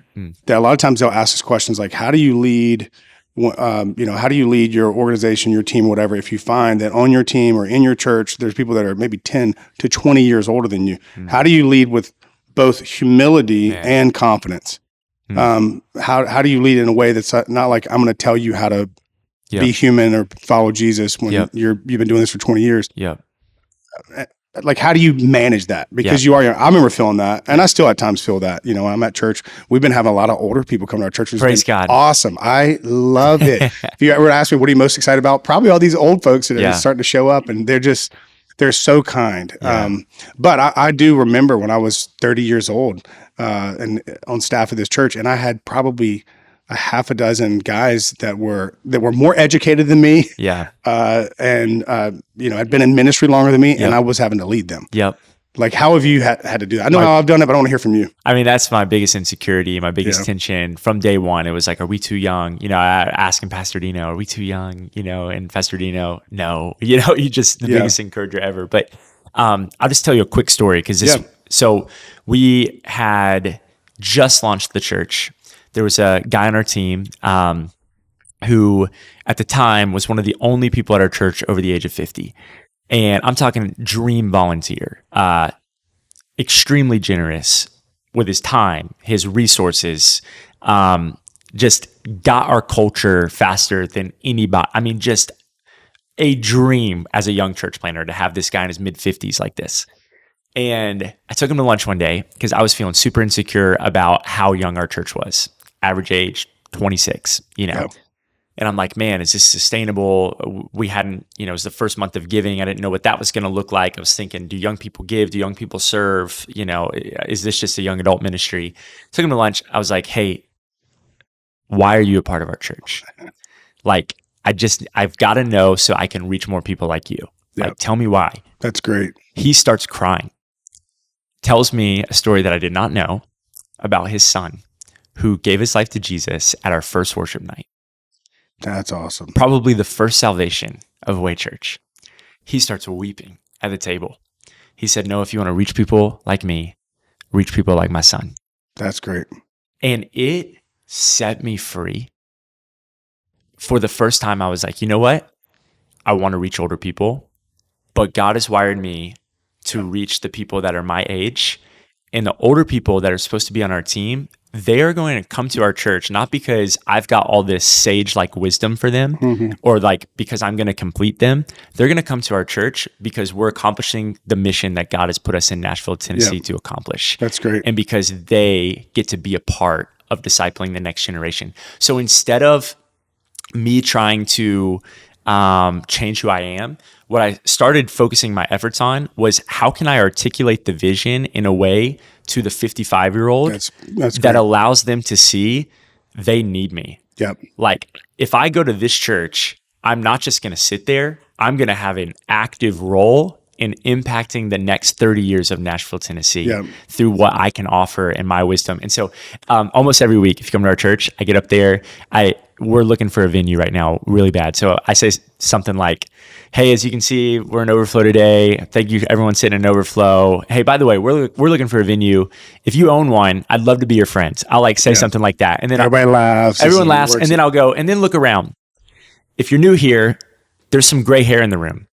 That a lot of times they'll ask us questions like, how do you lead? How do you lead your organization, your team, whatever? If you find that on your team or in your church, there's people that are maybe 10 to 20 years older than you. How do you lead with both humility and confidence? How do you lead in a way that's not like, I'm going to tell you how to be human or follow Jesus when you've been doing this for 20 years? Like, how do you manage that? Because you are young. I remember feeling that, and I still at times feel that. When I'm at church, we've been having a lot of older people come to our church.
Praise God.
Awesome. I love it. If you ever ask me, what are you most excited about? Probably all these old folks that are starting to show up, and they're so kind. But I do remember when I was 30 years old and on staff of this church, and I had probably a half a dozen guys that were more educated than me. And had been in ministry longer than me, and I was having to lead them. Like, how have you had to do that? I know how I've done it, but I want to hear from you.
I mean, that's my biggest insecurity, my biggest tension from day one. It was like, are we too young? Asking Pastor Dino, are we too young? And Pastor Dino, no. You just the biggest encourager ever. But I'll just tell you a quick story, because so we had just launched the church. There was a guy on our team who at the time was one of the only people at our church over the age of 50. And I'm talking dream volunteer, extremely generous with his time, his resources, just got our culture faster than anybody. I mean, just a dream as a young church planner to have this guy in his mid-50s like this. And I took him to lunch one day because I was feeling super insecure about how young our church was. Average age, 26, And I'm like, man, is this sustainable? We hadn't, it was the first month of giving. I didn't know what that was going to look like. I was thinking, do young people give? Do young people serve? Is this just a young adult ministry? Took him to lunch. I was like, hey, why are you a part of our church? Like, I've got to know so I can reach more people like you. Like, tell me why.
That's great.
He starts crying, tells me a story that I did not know about his son who gave his life to Jesus at our first worship night.
That's awesome.
Probably the first salvation of Way Church. He starts weeping at the table. He said, no, if you want to reach people like me, reach people like my son.
That's great.
And it set me free. For the first time, I was like, you know what? I want to reach older people, but God has wired me to reach the people that are my age. And the older people that are supposed to be on our team, they are going to come to our church, not because I've got all this sage-like wisdom for them or like because I'm going to complete them. They're going to come to our church because we're accomplishing the mission that God has put us in Nashville, Tennessee to accomplish.
That's great.
And because they get to be a part of discipling the next generation. So instead of me trying to change who I am, what I started focusing my efforts on was how can I articulate the vision in a way to the 55-year-old that allows them to see they need me. Like, if I go to this church, I'm not just going to sit there. I'm going to have an active role in impacting the next 30 years of Nashville, Tennessee through what I can offer and my wisdom. And so almost every week, if you come to our church, I get up there. We're looking for a venue right now really bad. So I say something like, hey, as you can see, we're in overflow today. Thank you, everyone sitting in overflow. Hey, by the way, we're looking for a venue. If you own one, I'd love to be your friend. I'll say something like that. And then
everybody laughs.
Everyone laughs. And then I'll go, and then look around. If you're new here, there's some gray hair in the room.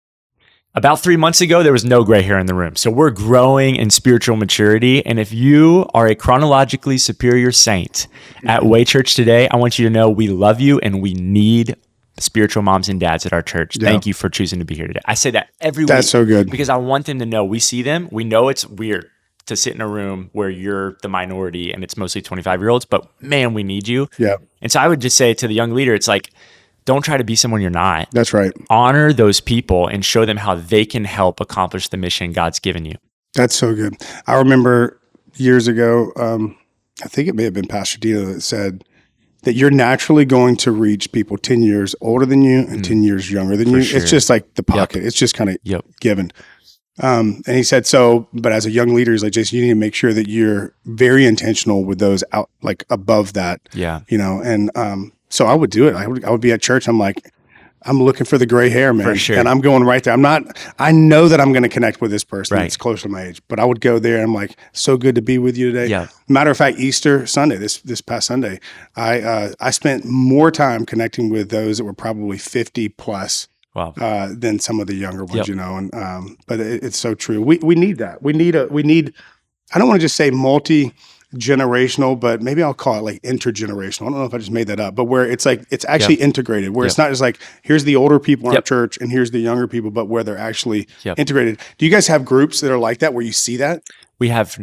About 3 months ago, there was no gray hair in the room. So we're growing in spiritual maturity. And if you are a chronologically superior saint at Way Church today, I want you to know we love you and we need spiritual moms and dads at our church.
Yeah.
Thank you for choosing to be here today. I say that every week.
That's so good.
Because I want them to know we see them. We know it's weird to sit in a room where you're the minority and it's mostly 25-year-olds, but man, we need you.
Yeah.
And so I would just say to the young leader, it's like, don't try to be someone you're not.
That's right.
Honor those people and show them how they can help accomplish the mission God's given you.
That's so good. I remember years ago, I think it may have been Pastor Dino that said that you're naturally going to reach people 10 years older than you and 10 years younger than you.
Sure.
It's just like the pocket. It's just kind of given. And he said, but as a young leader, he's like, Jason, you need to make sure that you're very intentional with those out, like above that, and, so I would do it. I would be at church. I'm like, I'm looking for the gray hair, man.
For sure.
And I'm going right there. I know that I'm going to connect with this person
right.
that's close to my age, but I would go there and I'm like, so good to be with you today.
Yeah.
Matter of fact, Easter Sunday, this past Sunday, I spent more time connecting with those that were probably 50 plus.
Wow.
Than some of the younger ones, and but it's so true. We need that. We need I don't want to just say multi-generational, but maybe I'll call it like intergenerational. I don't know if I just made that up, but where it's like it's actually integrated, where it's not just like here's the older people in our church and here's the younger people, but where they're actually integrated. Do you guys have groups that are like that where you see that?
We have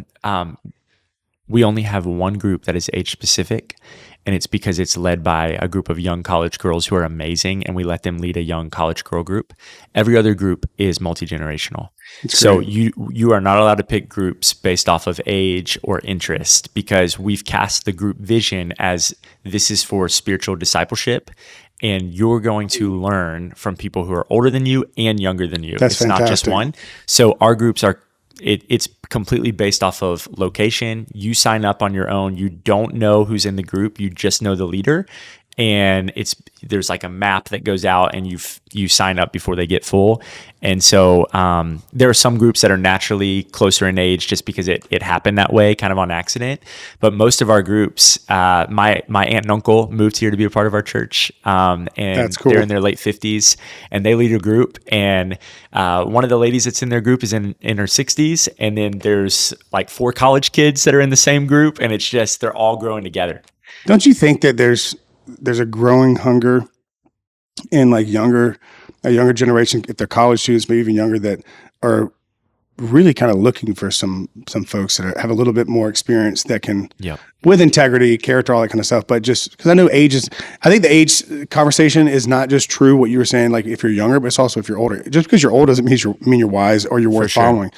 we only have one group that is age specific, and it's because it's led by a group of young college girls who are amazing, and we let them lead a young college girl group. Every other group is multi-generational. So you are not allowed to pick groups based off of age or interest, because we've cast the group vision as this is for spiritual discipleship, and you're going to learn from people who are older than you and younger than you.
That's
it's fantastic. Not just one. So our groups are it's completely based off of location. You sign up on your own. You don't know who's in the group. You just know the leader. And there's like a map that goes out, and you sign up before they get full. And so there are some groups that are naturally closer in age just because it happened that way, kind of on accident. But most of our groups, my aunt and uncle moved here to be a part of our church, and
That's cool.
They're in their late 50s, and they lead a group. And one of the ladies that's in their group is in her 60s, and then there's like 4 college kids that are in the same group, and it's just they're all growing together.
Don't you think that there's a growing hunger in like a younger generation, if they're college students, maybe even younger, that are really kind of looking for some folks that have a little bit more experience that can, with integrity, character, all that kind of stuff. But just because I know I think the age conversation is not just true what you were saying, like if you're younger, but it's also if you're older. Just because you're old doesn't mean you're wise or you're worth following.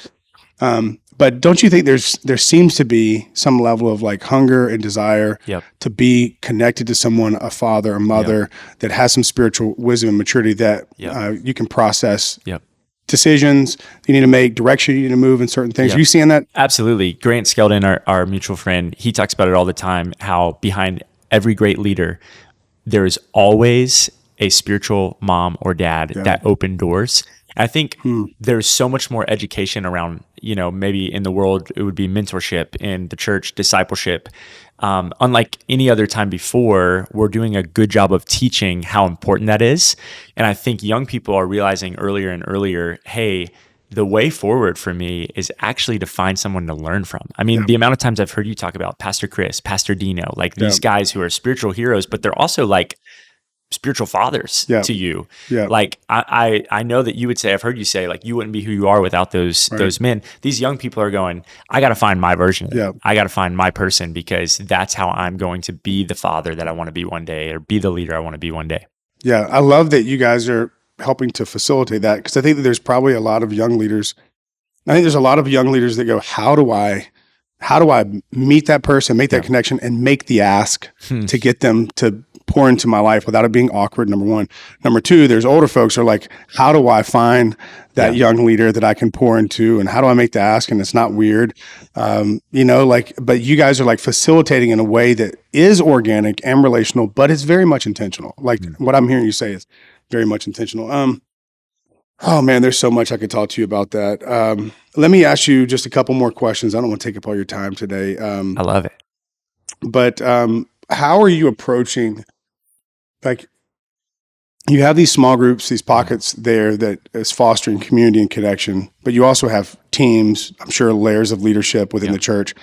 But don't you think there seems to be some level of like hunger and desire to be connected to someone, a father, a mother that has some spiritual wisdom and maturity that you can process decisions you need to make, direction you need to move in certain things. Are you seeing that?
Absolutely. Grant Skeldon, our mutual friend, he talks about it all the time, how behind every great leader, there is always a spiritual mom or dad that open doors. I think there's so much more education around, maybe in the world, it would be mentorship, in the church, discipleship. Unlike any other time before, we're doing a good job of teaching how important that is. And I think young people are realizing earlier and earlier, hey, the way forward for me is actually to find someone to learn from. I mean, the amount of times I've heard you talk about Pastor Chris, Pastor Dino, like these guys who are spiritual heroes, but they're also like spiritual fathers to you. Like I know that you would say, I've heard you say, like, you wouldn't be who you are without those men. These young people are going, I got to find my version of it. I got to find my person, because that's how I'm going to be the father that I want to be one day, or be the leader I want to be one day. Yeah.
I love that you guys are helping to facilitate that, because I think that there's probably a lot of young leaders. I think there's a lot of young leaders that go, how do I meet that person, make that connection, and make the ask to get them to pour into my life without it being awkward, number one. Number two, there's older folks who are like, how do I find that young leader that I can pour into, and how do I make the ask and it's not weird? But you guys are like facilitating in a way that is organic and relational, but it's very much intentional. Like what I'm hearing you say is very much intentional. Oh man, there's so much I could talk to you about that. Let me ask you just a couple more questions. I don't want to take up all your time today.
I love it.
But how are you approaching, like, you have these small groups, these pockets there that is fostering community and connection, but you also have teams, I'm sure layers of leadership within the church.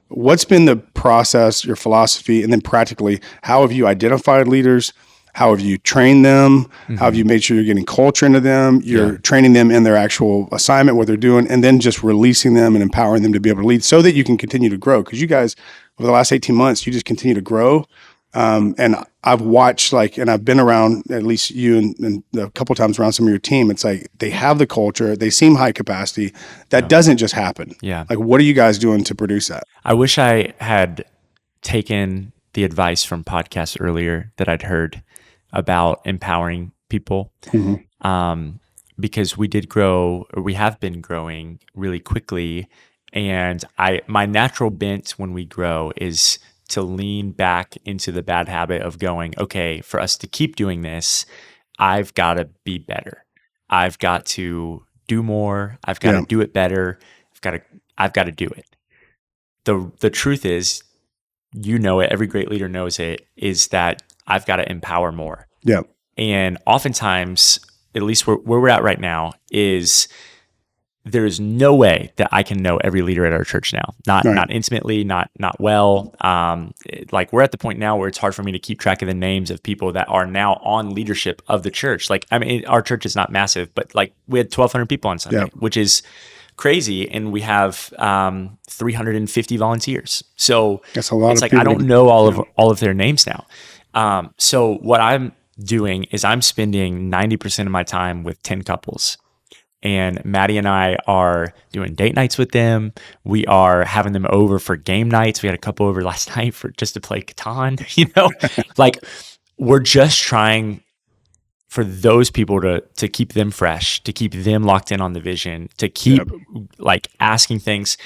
What's been the process, your philosophy, and then practically, how have you identified leaders? How have you trained them? How have you made sure you're getting culture into them? You're training them in their actual assignment, what they're doing, and then just releasing them and empowering them to be able to lead so that you can continue to grow. Because you guys, over the last 18 months, you just continue to grow. And I've watched and I've been around at least you and a couple of times around some of your team. It's like they have the culture, they seem high capacity. That doesn't just happen.
Yeah.
Like, what are you guys doing to produce that?
I wish I had taken the advice from podcasts earlier that I'd heard about empowering people. Because we have been growing really quickly. And my natural bent when we grow is to lean back into the bad habit of going, okay, for us to keep doing this, I've got to be better. I've got to do more. I've got to do it better. I've got to do it. The truth is, it, every great leader knows it, is that I've got to empower more.
Yeah.
And oftentimes, at least where we're at right now, is there is no way that I can know every leader at our church now. Not intimately, not well. Like, we're at the point now where it's hard for me to keep track of the names of people that are now on leadership of the church. Like, I mean, our church is not massive, but like we had 1,200 people on Sunday, which is crazy, and we have 350 volunteers. So
that's a lot.
It's like I don't know all of their names now. So what I'm doing is I'm spending 90% of my time with 10 couples. And Maddie and I are doing date nights with them. We are having them over for game nights. We had a couple over last night just to play Catan, like, we're just trying for those people to keep them fresh, to keep them locked in on the vision, to keep like asking things.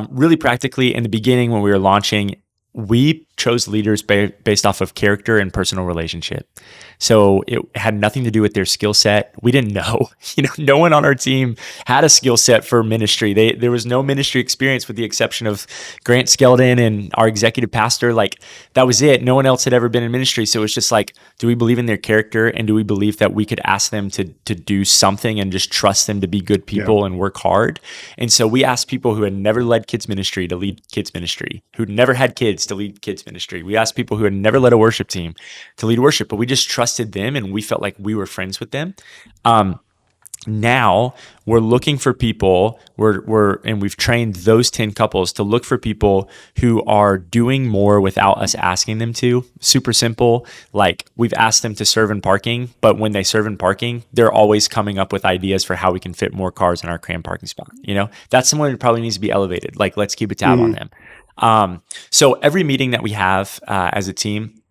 Really practically, in the beginning when we were launching, we chose leaders based off of character and personal relationship. So it had nothing to do with their skill set. We didn't know, no one on our team had a skill set for ministry. There was no ministry experience with the exception of Grant Skeldon and our executive pastor. Like, that was it. No one else had ever been in ministry. So it's just like, do we believe in their character? And do we believe that we could ask them to do something and just trust them to be good people and work hard? And so we asked people who had never led kids ministry to lead kids ministry, who'd never had kids to lead kids ministry. We asked people who had never led a worship team to lead worship, but we just trusted them and we felt like we were friends with them. Now we're looking for people, and we've trained those 10 couples to look for people who are doing more without us asking them to. Super simple. Like, we've asked them to serve in parking, but when they serve in parking, they're always coming up with ideas for how we can fit more cars in our crammed parking spot. That's someone who probably needs to be elevated. Like, let's keep a tab on them. So every meeting that we have as a team,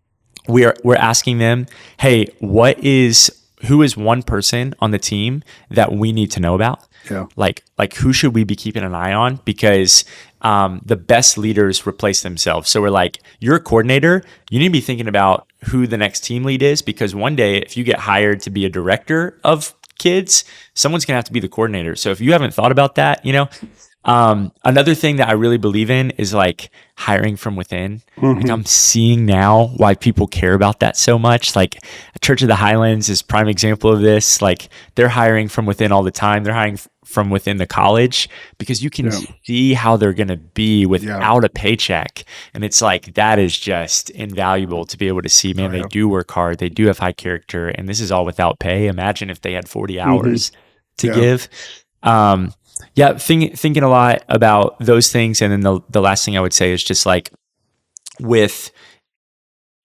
we're asking them, hey, who is one person on the team that we need to know about? Yeah. Like who should we be keeping an eye on? Because the best leaders replace themselves. So we're like, you're a coordinator. You need to be thinking about who the next team lead is, because one day if you get hired to be a director of kids, someone's going to have to be the coordinator. So if you haven't thought about that, another thing that I really believe in is like hiring from within. Like, I'm seeing now why people care about that so much. Like, Church of the Highlands is prime example of this. Like, they're hiring from within all the time. They're hiring from within the college because you can see how they're going to be without a paycheck. And it's like, that is just invaluable to be able to see, man, they do work hard. They do have high character, and this is all without pay. Imagine if they had 40 hours to give. Thinking a lot about those things. And then the last thing I would say is just like, with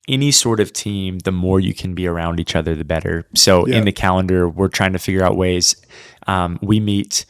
any sort of team, the more you can be around each other, the better. So in the calendar, we're trying to figure out ways. We meet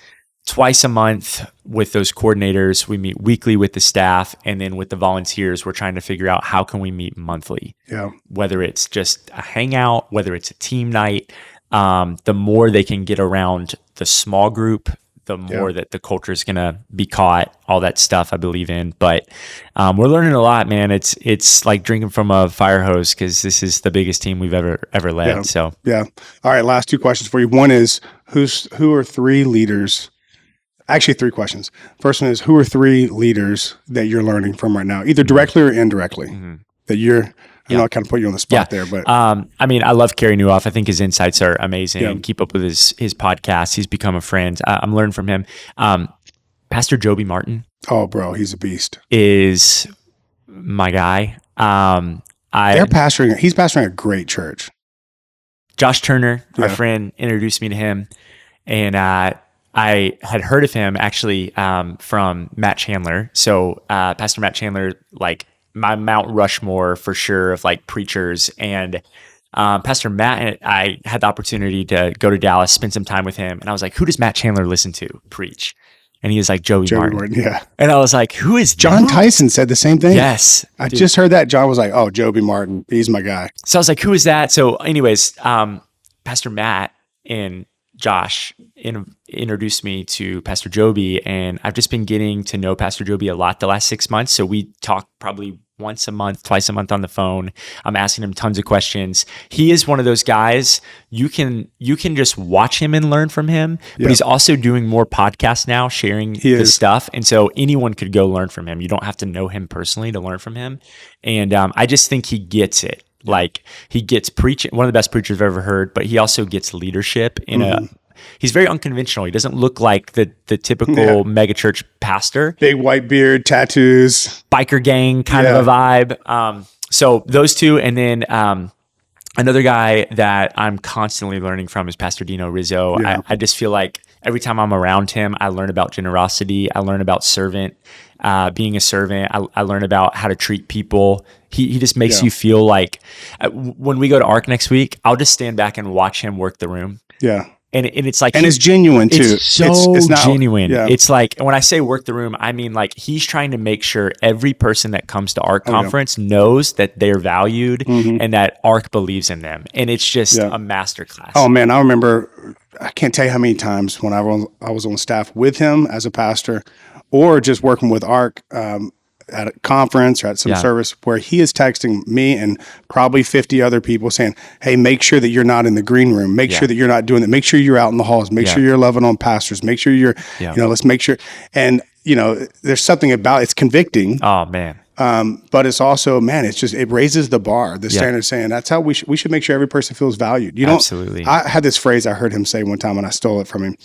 twice a month with those coordinators. We meet weekly with the staff, and then with the volunteers, we're trying to figure out how can we meet monthly. Yeah. Whether it's just a hangout, whether it's a team night, the more they can get around the small group, the more that the culture is going to be caught, all that stuff I believe in. But we're learning a lot, man. It's like drinking from a fire hose, because this is the biggest team we've ever led.
Yeah.
So
all right, last two questions for you. One is, who are three leaders? Actually, three questions. First one is, who are three leaders that you're learning from right now, either directly or indirectly, that you're I know I kind of put you on the spot there, but
I mean, I love Carey Newhoff. I think his insights are amazing. Keep up with his podcast. He's become a friend. I'm learning from him. Pastor Joby Martin.
Oh, bro, he's a beast.
Is my guy.
He's pastoring a great church.
Josh Turner, our
Yeah.
friend, introduced me to him, and I had heard of him actually from Matt Chandler. So Pastor Matt Chandler, like my Mount Rushmore for sure of like preachers. And Pastor Matt, I had the opportunity to go to Dallas, spend some time with him, and I was like, "Who does Matt Chandler listen to preach?" And he was like, Joey Martin.
Yeah.
And I was like, "Who is
John
that?"
Tyson said the same thing.
Yes,
I
dude.
just heard that. John was like, "Oh, Joby Martin, he's my guy."
So I was like, "Who is that?" So, anyways, Pastor Matt and Josh introduced me to Pastor Joby, and I've just been getting to know Pastor Joby a lot the last 6 months. So we talk probably once a month, twice a month on the phone. I'm asking him tons of questions. He is one of those guys you can just watch him and learn from him, but he's also doing more podcasts now, sharing this stuff. And so anyone could go learn from him. You don't have to know him personally to learn from him. And I just think he gets it. Like he gets preaching, one of the best preachers I've ever heard, but he also gets leadership in he's very unconventional. He doesn't look like the typical megachurch pastor.
Big white beard, tattoos,
biker gang kind of a vibe. So those two, and then another guy that I'm constantly learning from is Pastor Dino Rizzo. I just feel like every time I'm around him, I learn about generosity. I learn about being a servant. I learn about how to treat people. He just makes you feel like when we go to ARC next week, I'll just stand back and watch him work the room.
Yeah.
And it's like,
and it's genuine too.
It's so
it's not,
genuine. Yeah. It's like, when I say work the room, I mean like he's trying to make sure every person that comes to ARC conference knows that they're valued and that ARC believes in them. And it's just a masterclass.
Oh man, I remember, I can't tell you how many times when I was on staff with him as a pastor, or just working with ARC at a conference or at some service, where he is texting me and probably 50 other people saying, "Hey, make sure that you're not in the green room. Make sure that you're not doing that. Make sure you're out in the halls. Make sure you're loving on pastors. Make sure you're, let's make sure." And, there's something about it's convicting.
Oh man.
But it's also, man, it raises the bar, the standard, saying that's how we should make sure every person feels valued.
Absolutely.
I had this phrase I heard him say one time and I stole it from him.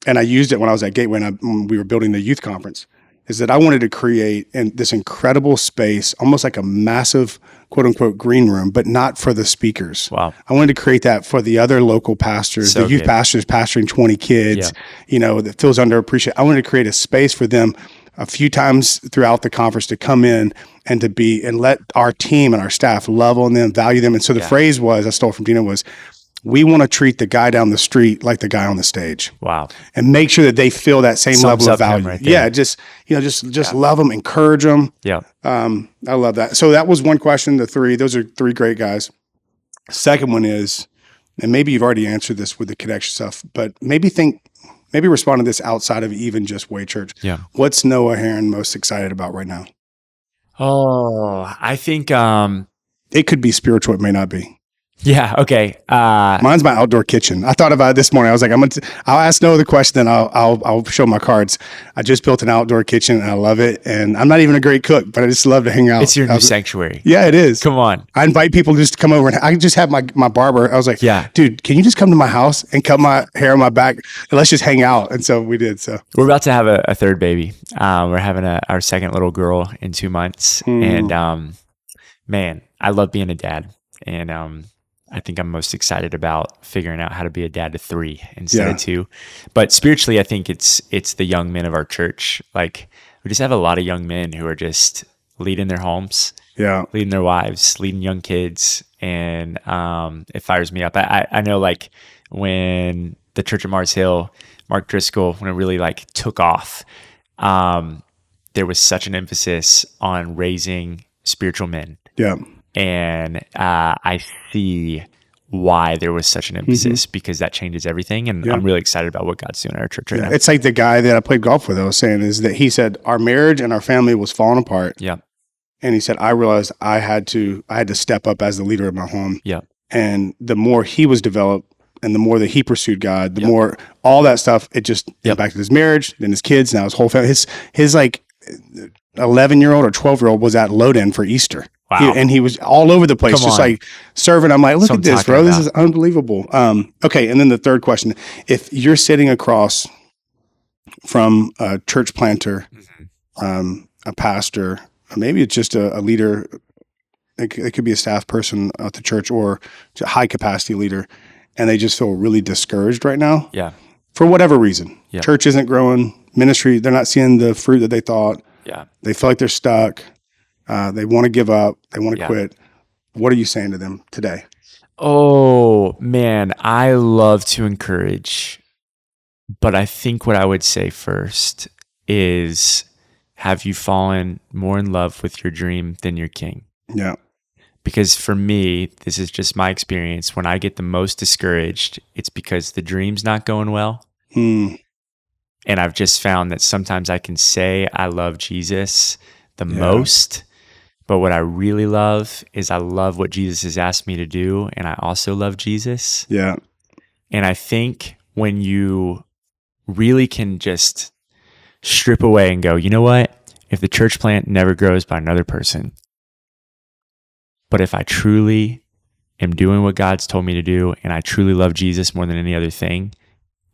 And I used it when I was at Gateway when we were building the youth conference, is that I wanted to create this incredible space, almost like a massive quote unquote green room, but not for the speakers.
Wow.
I wanted to create that for the other local pastors, the youth pastors pastoring 20 kids, that feels underappreciated. I wanted to create a space for them a few times throughout the conference to come in and and let our team and our staff love on them, value them. And so the phrase I stole from Dino was, we want to treat the guy down the street like the guy on the stage.
Wow.
And make sure that they feel that same level of value.
Right there.
Just love them, encourage them.
Yeah.
I love that. So that was one question, those are three great guys. Second one is, and maybe you've already answered this with the connection stuff, but maybe respond to this outside of even just Way Church.
Yeah.
What's Noah Herrin most excited about right now?
Oh, I think,
it could be spiritual. It may not be.
Yeah. Okay.
Mine's my outdoor kitchen. I thought about it this morning. I was like, I'll ask Noah the question, then I'll show my cards. I just built an outdoor kitchen and I love it. And I'm not even a great cook, but I just love to hang out.
It's your new sanctuary.
Yeah, it is.
Come on.
I invite people just to come over, and I just have my barber. I was like, dude, can you just come to my house and cut my hair on my back and let's just hang out? And so we did. So
we're about to have a third baby. We're having our second little girl in 2 months. And man, I love being a dad. And I think I'm most excited about figuring out how to be a dad to 3 instead of 2. But spiritually, I think it's the young men of our church. Like, we just have a lot of young men who are just leading their homes, leading their wives, leading young kids. And it fires me up. I know, like, when the church at Mars Hill, Mark Driscoll, when it really like took off, there was such an emphasis on raising spiritual men.
Yeah.
And I see why there was such an emphasis, because that changes everything. And I'm really excited about what God's doing in our church right now.
It's like the guy that I played golf with, I was saying, is that he said, our marriage and our family was falling apart.
Yeah.
And he said, I realized I had to step up as the leader of my home.
Yeah.
And the more he was developed and the more that he pursued God, the more all that stuff, it just impacted his marriage, then his kids, now his whole family. His like 11-year-old or 12-year-old was at Loden for Easter.
Wow.
He was all over the place, just like serving. I'm like, look at this, bro. This is unbelievable. Okay. And then the third question, if you're sitting across from a church planter, a pastor, maybe it's just a leader it could be a staff person at the church or a high capacity leader, and they just feel really discouraged right now.
Yeah.
For whatever reason.
Yep.
Church isn't growing, ministry, they're not seeing the fruit that they thought.
Yeah.
They feel like they're stuck. They want to give up. They want to quit. What are you saying to them today?
Oh, man, I love to encourage, but I think what I would say first is, have you fallen more in love with your dream than your king?
Yeah.
Because for me, this is just my experience. When I get the most discouraged, it's because the dream's not going well. And I've just found that sometimes I can say I love Jesus the most, but what I really love is I love what Jesus has asked me to do, and I also love Jesus.
Yeah.
And I think when you really can just strip away and go, you know what? If the church plant never grows by another person, but if I truly am doing what God's told me to do, and I truly love Jesus more than any other thing,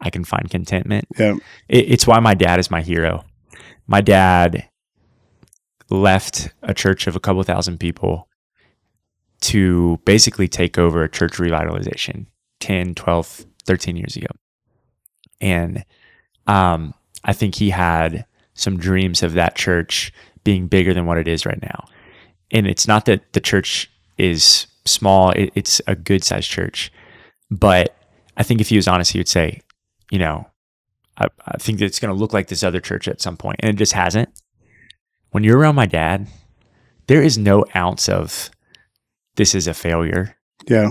I can find contentment.
Yeah.
It's why my dad is my hero. My dad left a church of a couple thousand people to basically take over a church revitalization 10, 12, 13 years ago. And I think he had some dreams of that church being bigger than what it is right now. And it's not that the church is small, it's a good sized church. But I think if he was honest, he would say, you know, I think that it's going to look like this other church at some point, and it just hasn't. When you're around my dad, there is no ounce of this is a failure.
Yeah.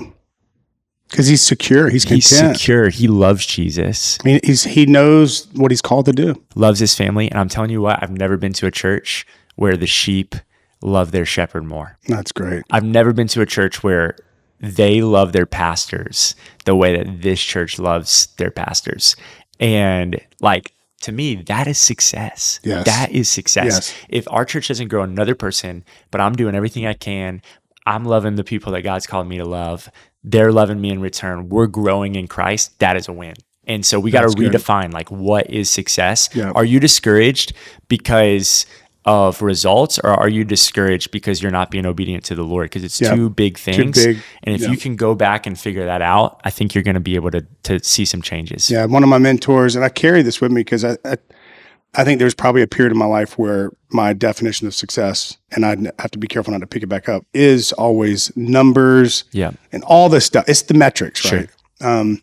Because he's secure. He's content.
He's secure. He loves Jesus.
I mean, he knows what he's called to do.
Loves his family. And I'm telling you what, I've never been to a church where the sheep love their shepherd more.
That's great.
I've never been to a church where they love their pastors the way that this church loves their pastors. And like, to me, that is success.
Yes.
That is success.
Yes.
If our church doesn't grow another person, but I'm doing everything I can, I'm loving the people that God's called me to love, they're loving me in return, we're growing in Christ, that is a win. And so we got to redefine like, what is success?
Yeah.
Are you discouraged because of results, or are you discouraged because you're not being obedient to the Lord? Because it's two big things.
Too big.
And if you can go back and figure that out, I think you're going to be able to see some changes.
Yeah. One of my mentors, and I carry this with me because I think there's probably a period in my life where my definition of success, and I have to be careful not to pick it back up, is always numbers and all this stuff. It's the metrics, right? Sure.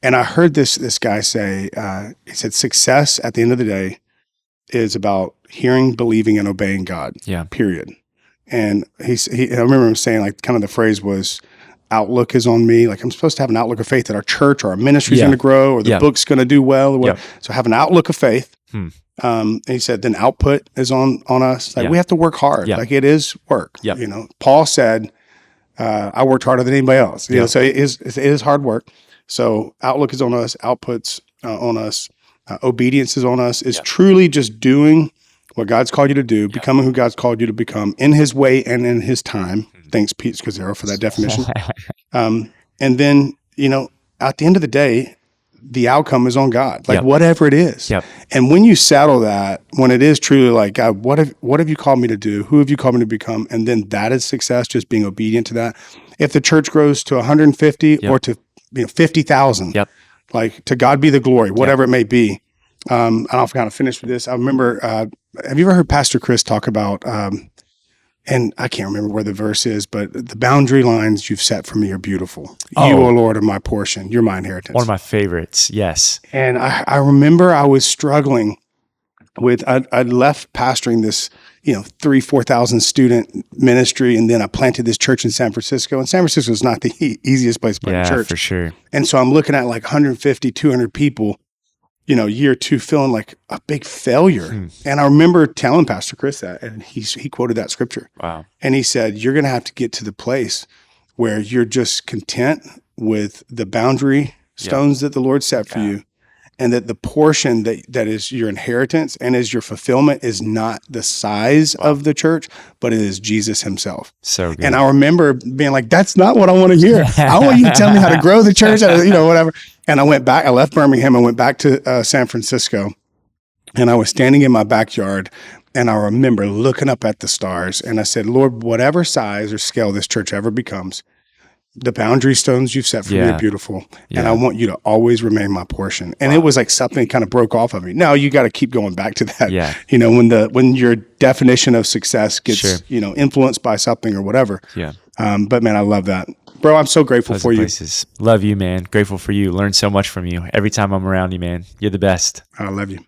And I heard this guy say, he said, success at the end of the day is about hearing, believing, and obeying God. Yeah. Period. And I remember him saying, like, kind of the phrase was, outlook is on me. Like, I'm supposed to have an outlook of faith that our church or our ministry is going to grow, or the book's going to do well. Or whatever. So have an outlook of faith. And he said, then output is on us. Like, we have to work hard. Like, it is work. You know, Paul said, I worked harder than anybody else. You know, so it is hard work. So outlook is on us, outputs on us, obedience is on us, is truly just doing what God's called you to do, becoming who God's called you to become in his way and in his time. Thanks, Pete Scazzaro, for that definition. And then, you know, at the end of the day, the outcome is on God, like whatever it is. And when you settle that, when it is truly like, God, what have you called me to do? Who have you called me to become? And then that is success, just being obedient to that. If the church grows to 150 or to 50,000, like, to God be the glory, whatever it may be. I'll kind of finish with this. I remember, have you ever heard Pastor Chris talk about, and I can't remember where the verse is, but the boundary lines you've set for me are beautiful. You, O Lord, are my portion. You're my inheritance.
One of my favorites. Yes.
And I remember I was struggling with, I'd left pastoring this, 4,000 student ministry. And then I planted this church in San Francisco, and San Francisco is not the easiest place to plant a church.
For sure.
And so I'm looking at like 150, 200 people, year two, feeling like a big failure. And I remember telling Pastor Chris that, and he quoted that scripture. Wow. And he said, you're going to have to get to the place where you're just content with the boundary stones that the Lord set for you, and that the portion that is your inheritance and is your fulfillment is not the size of the church, but it is Jesus himself. So good. And I remember being like, that's not what I want to hear. I want you to tell me how to grow the church, whatever. And I went back, I left Birmingham and went back to San Francisco, and I was standing in my backyard, And I remember looking up at the stars and I said, Lord, whatever size or scale this church ever becomes, the boundary stones you've set for me are beautiful. And I want you to always remain my portion. And it was like something kind of broke off of me. Now you got to keep going back to that.
Yeah.
You know, when your definition of success gets, you know, influenced by something or whatever.
Yeah.
But man, I love that. Bro, I'm so grateful for you.
Places. Love you, man. Grateful for you. Learn so much from you. Every time I'm around you, man. You're the best.
I love you.